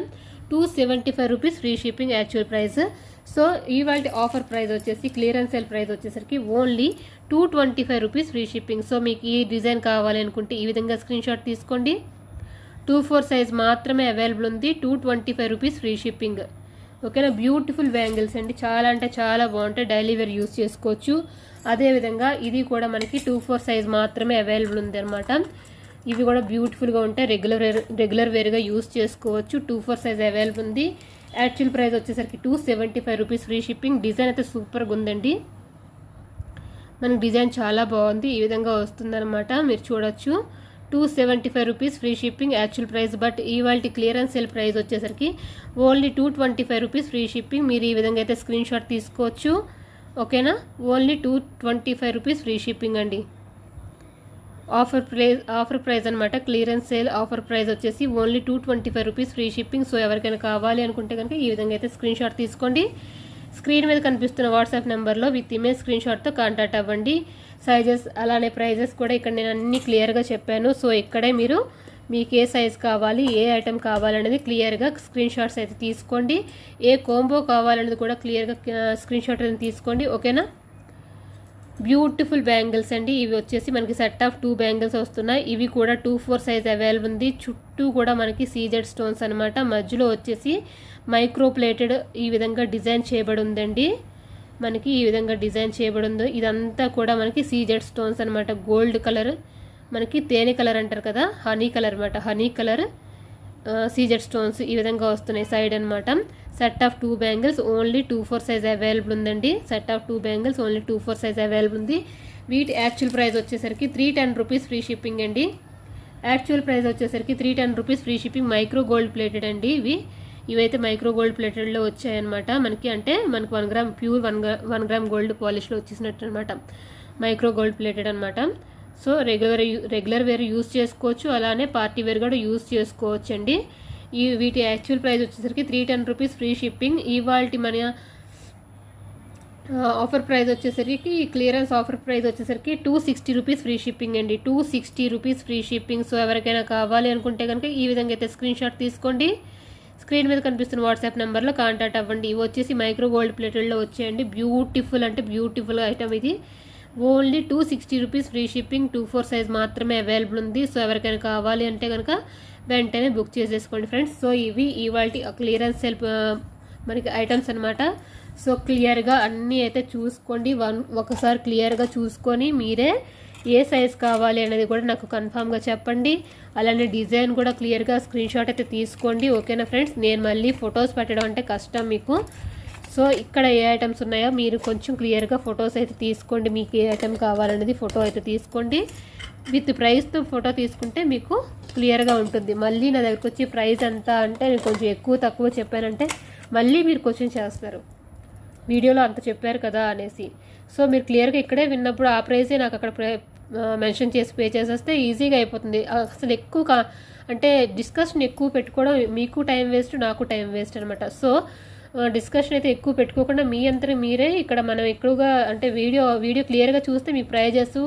[SPEAKER 1] 275 rupees free shipping actual price. So ఇవాళ ఆఫర్ ప్రైస్ వచ్చేసి క్లియరెన్స్ సేల్ ప్రైస్ వచ్చేసరికి only 225 rupees free shipping. So మీకు ఈ డిజైన్ కావాలి అనుకుంటే ఈ విధంగా స్క్రీన్ షాట్ తీసుకోండి. 2/4 సైజ్ మాత్రమే అవైలబుల్ ఉంది. 225 రూపీస్ ఫ్రీ షిప్పింగ్. ఓకేనా, బ్యూటిఫుల్ బ్యాంగిల్స్ అండి. చాలా అంటే చాలా బాగుంటాయి. డైలీ వేర్ యూస్ చేసుకోవచ్చు. అదేవిధంగా ఇది కూడా మనకి 2/4 సైజ్ మాత్రమే అవైలబుల్ ఉంది అనమాట. ఇవి కూడా బ్యూటిఫుల్గా ఉంటాయి. రెగ్యులర్ వేర్గా యూస్ చేసుకోవచ్చు. 2/4 సైజ్ అవైలబుల్ ఉంది. యాక్చువల్ ప్రైస్ వచ్చేసరికి 275 రూపీస్ ఫ్రీ షిప్పింగ్. డిజైన్ అయితే సూపర్గా ఉందండి. మనకి డిజైన్ చాలా బాగుంది. ఈ విధంగా వస్తుందన్నమాట. మీరు చూడొచ్చు. 275 rupees free shipping actual price. But ఇవాళ క్లియరెన్స్ సేల్ ప్రైస్ వచ్చేసరికి ఓన్లీ 225 రూపీస్ ఫ్రీ షిప్పింగ్. మీరు ఈ విధంగా అయితే స్క్రీన్ షాట్ తీసుకోవచ్చు. ఓకేనా, ఓన్లీ 225 రూపీస్ ఫ్రీ షిప్పింగ్ అండి. ఆఫర్ ప్రైస్ అనమాట. క్లియరెన్స్ సేల్ ఆఫర్ ప్రైస్ వచ్చేసి only 225 rupees free shipping. So ఎవరికైనా కావాలి అనుకుంటే కనుక ఈ విధంగా అయితే స్క్రీన్ షాట్ తీసుకోండి. స్క్రీన్ మీద కనిపిస్తున్న వాట్సాప్ నెంబర్లో విత్ ఇమేజ్ స్క్రీన్ షాట్తో కాంటాక్ట్ అవ్వండి. సైజెస్ అలానే ప్రైజెస్ కూడా ఇక్కడ నేను అన్ని క్లియర్గా చెప్పాను. సో ఇక్కడే మీరు మీకు ఏ సైజ్ కావాలి, ఏ ఐటెం కావాలనేది క్లియర్గా స్క్రీన్ షాట్స్ అయితే తీసుకోండి. ఏ కాంబో కావాలనేది కూడా క్లియర్గా స్క్రీన్ షాట్ అయితే తీసుకోండి. ఓకేనా, బ్యూటిఫుల్ బ్యాంగిల్స్ అండి. ఇవి వచ్చేసి మనకి సెట్ ఆఫ్ 2 బ్యాంగిల్స్ వస్తున్నాయి. ఇవి కూడా 2/4 సైజ్ అవైలబుల్ ఉంది. చుట్టూ కూడా మనకి సీజెడ్ స్టోన్స్ అనమాట. మధ్యలో వచ్చేసి మైక్రో ప్లేటెడ్ ఈ విధంగా డిజైన్ చేయబడి ఉందండి. మనకి ఈ విధంగా డిజైన్ చేయబడి ఉంది. ఇదంతా కూడా మనకి సీజెడ్ స్టోన్స్ అనమాట. గోల్డ్ కలర్, మనకి తేనె కలర్ అంటారు కదా, హనీ కలర్ అనమాట. హనీ కలర్ సీజెడ్ స్టోన్స్ ఈ విధంగా వస్తున్నాయి సైడ్ అనమాట. Set of 2 bangles only 2/4 size available ఉందండి. Set of 2 bangles only 2/4 size available ఉంది. వీటి యాక్చువల్ ప్రైస్ వచ్చేసరికి 310 రూపీస్ ఫ్రీ షిప్పింగ్ అండి. యాక్చువల్ ప్రైస్ వచ్చేసరికి 310 rupees free shipping. Micro gold plated అండి. ఇవి ఇవైతే మైక్రో గోల్డ్ ప్లేటెడ్లో వచ్చాయన్నమాట మనకి. అంటే మనకి 1 గ్రామ్ ప్యూర్ 1 గ్రామ్ గోల్డ్ పాలిష్లో వచ్చేసినట్టు అనమాట. మైక్రో గోల్డ్ ప్లేటెడ్ అనమాట. సో రెగ్యులర్ వేర్ యూస్ చేసుకోవచ్చు, అలానే పార్టీ వేర్ కూడా యూస్ చేసుకోవచ్చు అండి. వీటి యాక్చువల్ ప్రైస్ వచ్చేసరికి 310 రూపీస్ ఫ్రీ షిప్పింగ్. ఇవాళ మన ఆఫర్ ప్రైస్ వచ్చేసరికి క్లియరెన్స్ ఆఫర్ ప్రైస్ వచ్చేసరికి 260 రూపీస్ ఫ్రీ షిప్పింగ్ అండి. 260 రూపీస్ ఫ్రీ షిప్పింగ్. సో ఎవరికైనా కావాలి అనుకుంటే కనుక ఈ విధంగా అయితే స్క్రీన్ షాట్ తీసుకోండి, స్క్రీన్ మీద కనిపిస్తున్న వాట్సాప్ నెంబర్లో కాంటాక్ట్ అవ్వండి. ఇవి వచ్చేసి మైక్రో గోల్డ్ ప్లేటెడ్లో వచ్చాయండి. బ్యూటిఫుల్ అంటే బ్యూటిఫుల్ ఐటమ్ ఇది. Only 260 rupees free shipping. 2/4 size మాత్రమే అవైలబుల్ ఉంది. సో ఎవరికైనా కావాలి అంటే కనుక వెంటనే బుక్ చేసేసుకోండి ఫ్రెండ్స్. సో ఇవి ఇవాల్టి క్లియరెన్స్ సేల్ మనకి ఐటమ్స్ అనమాట. సో క్లియర్గా అన్నీ అయితే చూసుకోండి, ఒకసారి క్లియర్గా చూసుకొని మీరే ఏ సైజ్ కావాలి అనేది కూడా నాకు కన్ఫామ్గా చెప్పండి. అలానే డిజైన్ కూడా క్లియర్గా స్క్రీన్ షాట్ అయితే తీసుకోండి. ఓకేనా ఫ్రెండ్స్, నేను మళ్ళీ ఫొటోస్ పెట్టడం అంటే కష్టం మీకు. సో ఇక్కడ ఏ ఐటమ్స్ ఉన్నాయో మీరు కొంచెం క్లియర్గా ఫొటోస్ అయితే తీసుకోండి. మీకు ఏ ఐటమ్ కావాలనేది ఫోటో అయితే తీసుకోండి. విత్ ప్రైస్తో ఫోటో తీసుకుంటే మీకు క్లియర్గా ఉంటుంది. మళ్ళీ నా దగ్గరకు వచ్చి ప్రైస్ ఎంత అంటే నేను కొంచెం ఎక్కువ తక్కువ చెప్పానంటే మళ్ళీ మీరు క్వశ్చన్ చేస్తారు, వీడియోలో అంత చెప్పారు కదా అనేసి. సో మీరు క్లియర్గా ఇక్కడే విన్నప్పుడు ఆ ప్రైజే నాకు అక్కడ మెన్షన్ చేసి పే చేసేస్తే ఈజీగా అయిపోతుంది. అసలు ఎక్కువ అంటే డిస్కషన్ ఎక్కువ పెట్టుకోవడం మీకు టైం వేస్ట్, నాకు టైం వేస్ట్ అనమాట. సో డిస్కషన్ అయితే ఎక్కువ పెట్టుకోకుండా మీ అంతరం మీరే ఇక్కడ మనం ఎక్కువగా అంటే వీడియో క్లియర్గా చూస్తే మీ ప్రైజెస్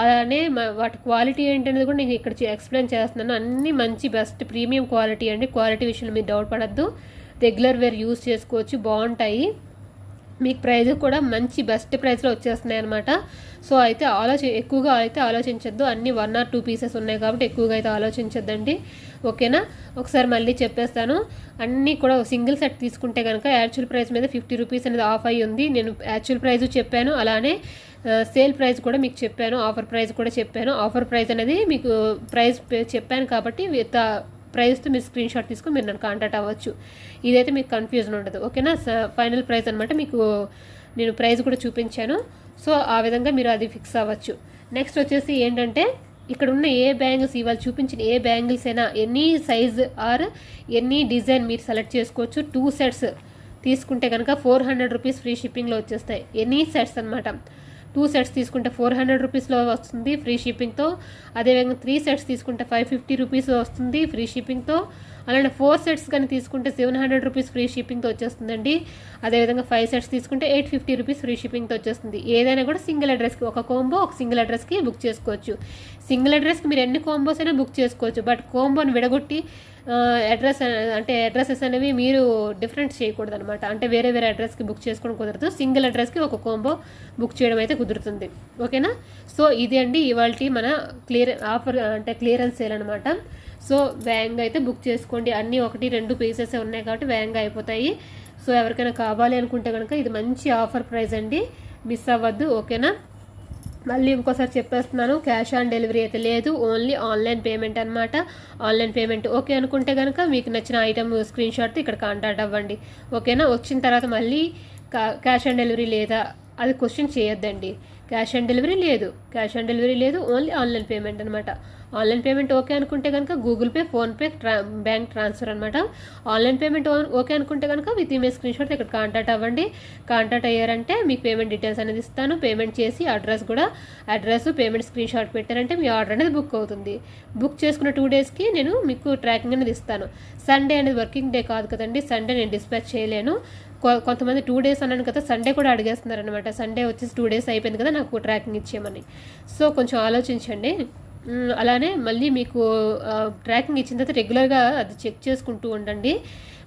[SPEAKER 1] అలానే వాటి క్వాలిటీ ఏంటనేది కూడా నేను ఇక్కడ ఎక్స్ప్లెయిన్ చేస్తున్నాను. అన్నీ మంచి బెస్ట్ ప్రీమియం క్వాలిటీ అండి. క్వాలిటీ విషయంలో మీరు డౌట్ పడద్దు. రెగ్యులర్ వేర్ యూస్ చేసుకోవచ్చు, బాగుంటాయి. మీకు ప్రైజ్ కూడా మంచి బెస్ట్ ప్రైస్లో వచ్చేస్తున్నాయి అనమాట. సో అయితే ఎక్కువగా అయితే ఆలోచించద్దు. అన్ని 1 or 2 పీసెస్ ఉన్నాయి కాబట్టి ఎక్కువగా అయితే ఆలోచించద్దండి. ఓకేనా, ఒకసారి మళ్ళీ చెప్పేస్తాను. అన్నీ కూడా సింగిల్ సెట్ తీసుకుంటే కనుక యాక్చువల్ ప్రైస్ మీద 50 రూపీస్ అనేది ఆఫ్ అయ్యి ఉంది. నేను యాక్చువల్ ప్రైస్ చెప్పాను, అలానే సేల్ ప్రైస్ కూడా మీకు చెప్పాను, ఆఫర్ ప్రైస్ కూడా చెప్పాను. ఆఫర్ ప్రైస్ అనేది మీకు ప్రైస్ చెప్పాను కాబట్టి ప్రైస్తో మీరు స్క్రీన్ షాట్ తీసుకొని మీరు నన్ను కాంటాక్ట్ అవ్వచ్చు. ఇదైతే మీకు కన్ఫ్యూజన్ ఉండదు. ఓకేనా, ఫైనల్ ప్రైస్ అనమాట. మీకు నేను ప్రైస్ కూడా చూపించాను. సో ఆ విధంగా మీరు అది ఫిక్స్ అవ్వచ్చు. నెక్స్ట్ వచ్చేసి ఏంటంటే ఇక్కడ ఉన్న ఏ బ్యాంగిల్స్ ఇవాళ చూపించిన ఏ బ్యాంగిల్స్ అయినా any size or any design మీరు సెలెక్ట్ చేసుకోవచ్చు. 2 సెట్స్ తీసుకుంటే కనుక 400 రూపీస్ ఫ్రీ షిప్పింగ్లో వచ్చేస్తాయి. ఎనీ సెట్స్ అనమాట. 2 సెట్స్ తీసుకుంటే 400 రూపీస్లో వస్తుంది ఫ్రీ షిప్పింగ్తో. అదేవిధంగా 3 సెట్స్ తీసుకుంటే 550 రూపీస్ వస్తుంది ఫ్రీ షిప్పింగ్తో. అలానే 4 సెట్స్ కానీ తీసుకుంటే 700 రూపీస్ ఫ్రీ షిప్పింగ్తో వచ్చేస్తుందండి. అదేవిధంగా 5 సెట్స్ తీసుకుంటే 850 రూపీస్ ఫ్రీ షిప్పింగ్తో వచ్చేస్తుంది. ఏదైనా కూడా సింగిల్ అడ్రస్కి ఒక కోంబో ఒక సింగిల్ అడ్రస్కి బుక్ చేసుకోవచ్చు. సింగిల్ అడ్రస్కి మీరు ఎన్ని కోంబోస్ అయినా బుక్ చేసుకోవచ్చు. బట్ కోంబోని విడగొట్టి అడ్రసెస్ అనేవి మీరు డిఫరెంట్ చేయకూడదు అనమాట. అంటే వేరే అడ్రస్కి బుక్ చేసుకోవడం కుదరదు. సింగిల్ అడ్రస్కి ఒక కోంబో బుక్ చేయడం అయితే కుదురుతుంది. ఓకేనా, సో ఇది అండి ఇవాళ మన క్లియరెన్స్ సేల్ అనమాట. సో వేగంగా అయితే బుక్ చేసుకోండి. అన్నీ 1-2 పీసెస్ ఉన్నాయి కాబట్టి వేగంగా అయిపోతాయి. సో ఎవరికైనా కావాలి అనుకుంటే కనుక ఇది మంచి ఆఫర్ ప్రైస్ అండి, మిస్ అవ్వద్దు. ఓకేనా, మళ్ళీ ఇంకోసారి చెప్పేస్తున్నాను, క్యాష్ ఆన్ డెలివరీ అయితే లేదు, ఓన్లీ ఆన్లైన్ పేమెంట్ అనమాట. ఆన్లైన్ పేమెంట్ ఓకే అనుకుంటే కనుక మీకు నచ్చిన ఐటమ్ స్క్రీన్ షాట్ ఇక్కడ కాంటాక్ట్ అవ్వండి. ఓకేనా, వచ్చిన తర్వాత మళ్ళీ క్యాష్ ఆన్ డెలివరీ లేదా అది క్వశ్చన్ చేయొద్దండి. క్యాష్ ఆన్ డెలివరీ లేదు, ఓన్లీ ఆన్లైన్ పేమెంట్ అనమాట. ఆన్లైన్ పేమెంట్ ఓకే అనుకుంటే కనుక Google pay, PhonePe, bank transfer అనమాట. ఆన్లైన్ పేమెంట్ ఓకే అనుకుంటే కనుక విత్ ఇమేజ్ స్క్రీన్ షాట్ ఇక్కడ కాంటాక్ట్ అవ్వండి. కాంటాక్ట్ అయ్యారంటే మీకు పేమెంట్ డీటెయిల్స్ అనేది ఇస్తాను. పేమెంట్ చేసి అడ్రస్ పేమెంట్ స్క్రీన్ షాట్ పెట్టారంటే మీ ఆర్డర్ అనేది బుక్ అవుతుంది. బుక్ చేసుకున్న 2 డేస్కి నేను మీకు ట్రాకింగ్ అనేది ఇస్తాను. సండే అనేది వర్కింగ్ డే కాదు కదండి, సండే నేను డిస్పాచ్ చేయలేను. కొంతమంది 2 డేస్ అన్నాను కదా, సండే కూడా అడిగేస్తున్నారు అనమాట. సండే వచ్చేసి 2 డేస్ అయిపోయింది కదా నాకు ట్రాకింగ్ ఇచ్చేయమని. సో కొంచెం ఆలోచించండి. అలానే మళ్ళీ మీకు ట్రాకింగ్ ఇచ్చిన తర్వాత రెగ్యులర్గా అది చెక్ చేసుకుంటూ ఉండండి.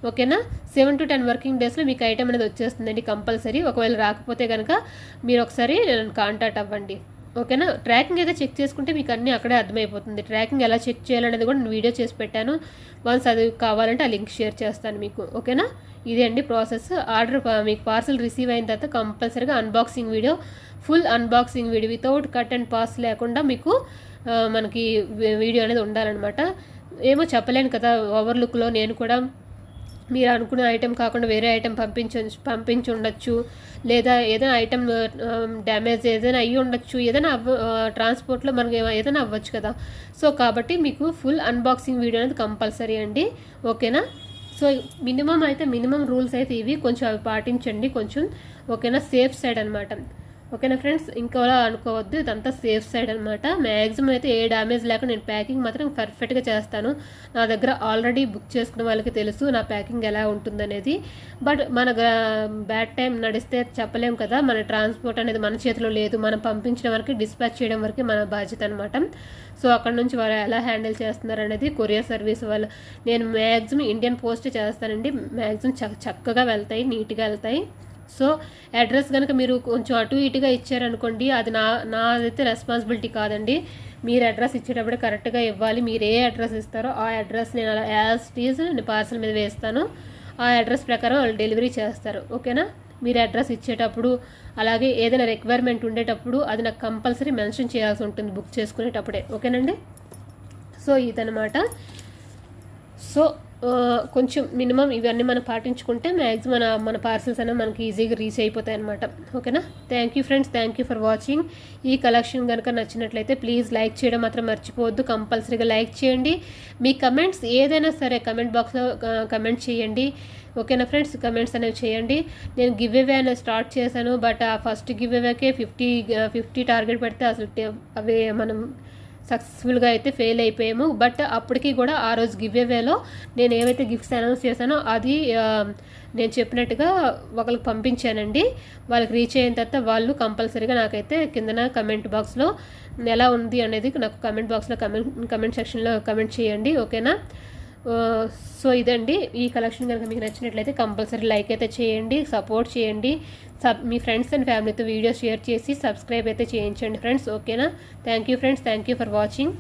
[SPEAKER 1] ఓకేనా, 7 to 10 వర్కింగ్ డేస్లో మీకు ఐటమ్ అనేది వచ్చేస్తుందండి కంపల్సరీ. ఒకవేళ రాకపోతే కనుక మీరు ఒకసారి నన్ను కాంటాక్ట్ అవ్వండి. ఓకేనా, ట్రాకింగ్ అయితే చెక్ చేసుకుంటే మీకు అన్నీ అక్కడే అర్థమైపోతుంది. ట్రాకింగ్ ఎలా చెక్ చేయాలనేది కూడా నేను వీడియో చేసి పెట్టాను. వన్స్ అది కావాలంటే ఆ లింక్ షేర్ చేస్తాను మీకు. ఓకేనా, ఇదే అండి ప్రాసెస్. ఆర్డర్ మీకు పార్సల్ రిసీవ్ అయిన తర్వాత కంపల్సరీగా unboxing video, full unboxing video without cut and pass లేకుండా మీకు మనకి వీడియో అనేది ఉండాలన్నమాట. ఏమో చెప్పలేను కదా, ఓవర్లుక్లో నేను కూడా మీరు అనుకున్న ఐటెం కాకుండా వేరే ఐటెం పంపించి ఉండొచ్చు, లేదా ఏదైనా ఐటెం డ్యామేజ్ ఏదైనా అయ్యి ఉండొచ్చు, ఏదైనా ట్రాన్స్పోర్ట్లో మనకి ఏదైనా అవ్వచ్చు కదా. సో కాబట్టి మీకు ఫుల్ అన్బాక్సింగ్ వీడియో అనేది కంపల్సరీ అండి. ఓకేనా, సో మినిమం రూల్స్ అయితే ఇవి, కొంచెం అవి పాటించండి కొంచెం, ఓకేనా, సేఫ్ సైడ్ అనమాట. ఓకేనా ఫ్రెండ్స్, ఇంకోలా అనుకోవద్దు, ఇదంతా సేఫ్ సైడ్ అనమాట. మ్యాక్సిమం అయితే ఏ డ్యామేజ్ లేకుండా నేను ప్యాకింగ్ మాత్రం పర్ఫెక్ట్గా చేస్తాను. నా దగ్గర ఆల్రెడీ బుక్ చేసుకున్న వాళ్ళకి తెలుసు నా ప్యాకింగ్ ఎలా ఉంటుందనేది. బట్ మన బ్యాడ్ టైం నడిస్తే చెప్పలేం కదా, మన ట్రాన్స్పోర్ట్ అనేది మన చేతిలో లేదు, మనం పంపించిన వరకు డిస్పాచ్ చేయడం వరకు మన బాధ్యత అనమాట. సో అక్కడ నుంచి వాళ్ళు ఎలా హ్యాండిల్ చేస్తున్నారు అనేది కొరియర్ సర్వీస్ వాళ్ళు, నేను మ్యాక్సిమం ఇండియన్ పోస్ట్ చేస్తానండి, మ్యాక్సిమం చక్కగా వెళ్తాయి, నీట్గా వెళ్తాయి. సో అడ్రస్ కనుక మీరు కొంచెం అటు ఇటుగా ఇచ్చారనుకోండి, అది నాదైతే రెస్పాన్సిబిలిటీ కాదండి. మీరు అడ్రస్ ఇచ్చేటప్పుడు కరెక్ట్గా ఇవ్వాలి. మీరు ఏ అడ్రస్ ఇస్తారో ఆ అడ్రస్ నేను అలా యాజ్ టీజ్ నేను పార్సల్ మీద వేస్తాను, ఆ అడ్రస్ ప్రకారం వాళ్ళు డెలివరీ చేస్తారు. ఓకేనా, మీరు అడ్రస్ ఇచ్చేటప్పుడు అలాగే ఏదైనా రిక్వైర్మెంట్ ఉండేటప్పుడు అది నాకు కంపల్సరీ మెన్షన్ చేయాల్సి ఉంటుంది బుక్ చేసుకునేటప్పుడే. ఓకేనండి, సో ఇదనమాట. సో కొంచెం మినిమం ఇవన్నీ మనం పాటించుకుంటే మ్యాక్సిమం మన పార్సల్స్ అనేవి మనకి ఈజీగా రీచ్ అయిపోతాయి అనమాట. ఓకేనా, thank you friends, thank you for watching. ఈ కలెక్షన్ కనుక నచ్చినట్లయితే ప్లీజ్ లైక్ చేయడం మాత్రం మర్చిపోవద్దు, కంపల్సరీగా లైక్ చేయండి. మీ కమెంట్స్ ఏదైనా సరే కమెంట్ బాక్స్లో కమెంట్ చేయండి. ఓకేనా ఫ్రెండ్స్, కమెంట్స్ అనేవి చేయండి. నేను గివ్ అవే అనేది స్టార్ట్ చేశాను, బట్ ఆ ఫస్ట్ గివ్ అవేకే 50 టార్గెట్ పెడితే అసలు అవి మనం సక్సెస్ఫుల్గా అయితే ఫెయిల్ అయిపోయాము. బట్ అప్పటికి కూడా ఆ రోజు గివ్ అవేలో నేను ఏవైతే గిఫ్ట్స్ అనౌన్స్ చేశానో అది నేను చెప్పినట్టుగా ఒకరికి పంపించానండి. వాళ్ళకి రీచ్ అయిన తర్వాత వాళ్ళు కంపల్సరీగా నాకైతే కిందన కమెంట్ బాక్స్లో ఎలా ఉంది అనేది నాకు కమెంట్ బాక్స్లో కమెంట్ సెక్షన్లో కమెంట్ చేయండి. ఓకేనా, సో ఇదండి ఈ కలెక్షన్ కనుక మీకు నచ్చినట్లయితే కంపల్సరీ లైక్ అయితే చేయండి, సపోర్ట్ చేయండి, మీ ఫ్రెండ్స్ అండ్ ఫ్యామిలీతో వీడియో షేర్ చేసి సబ్స్క్రైబ్ అయితే చేయించండి ఫ్రెండ్స్. ఓకేనా, thank you friends, thank you for watching.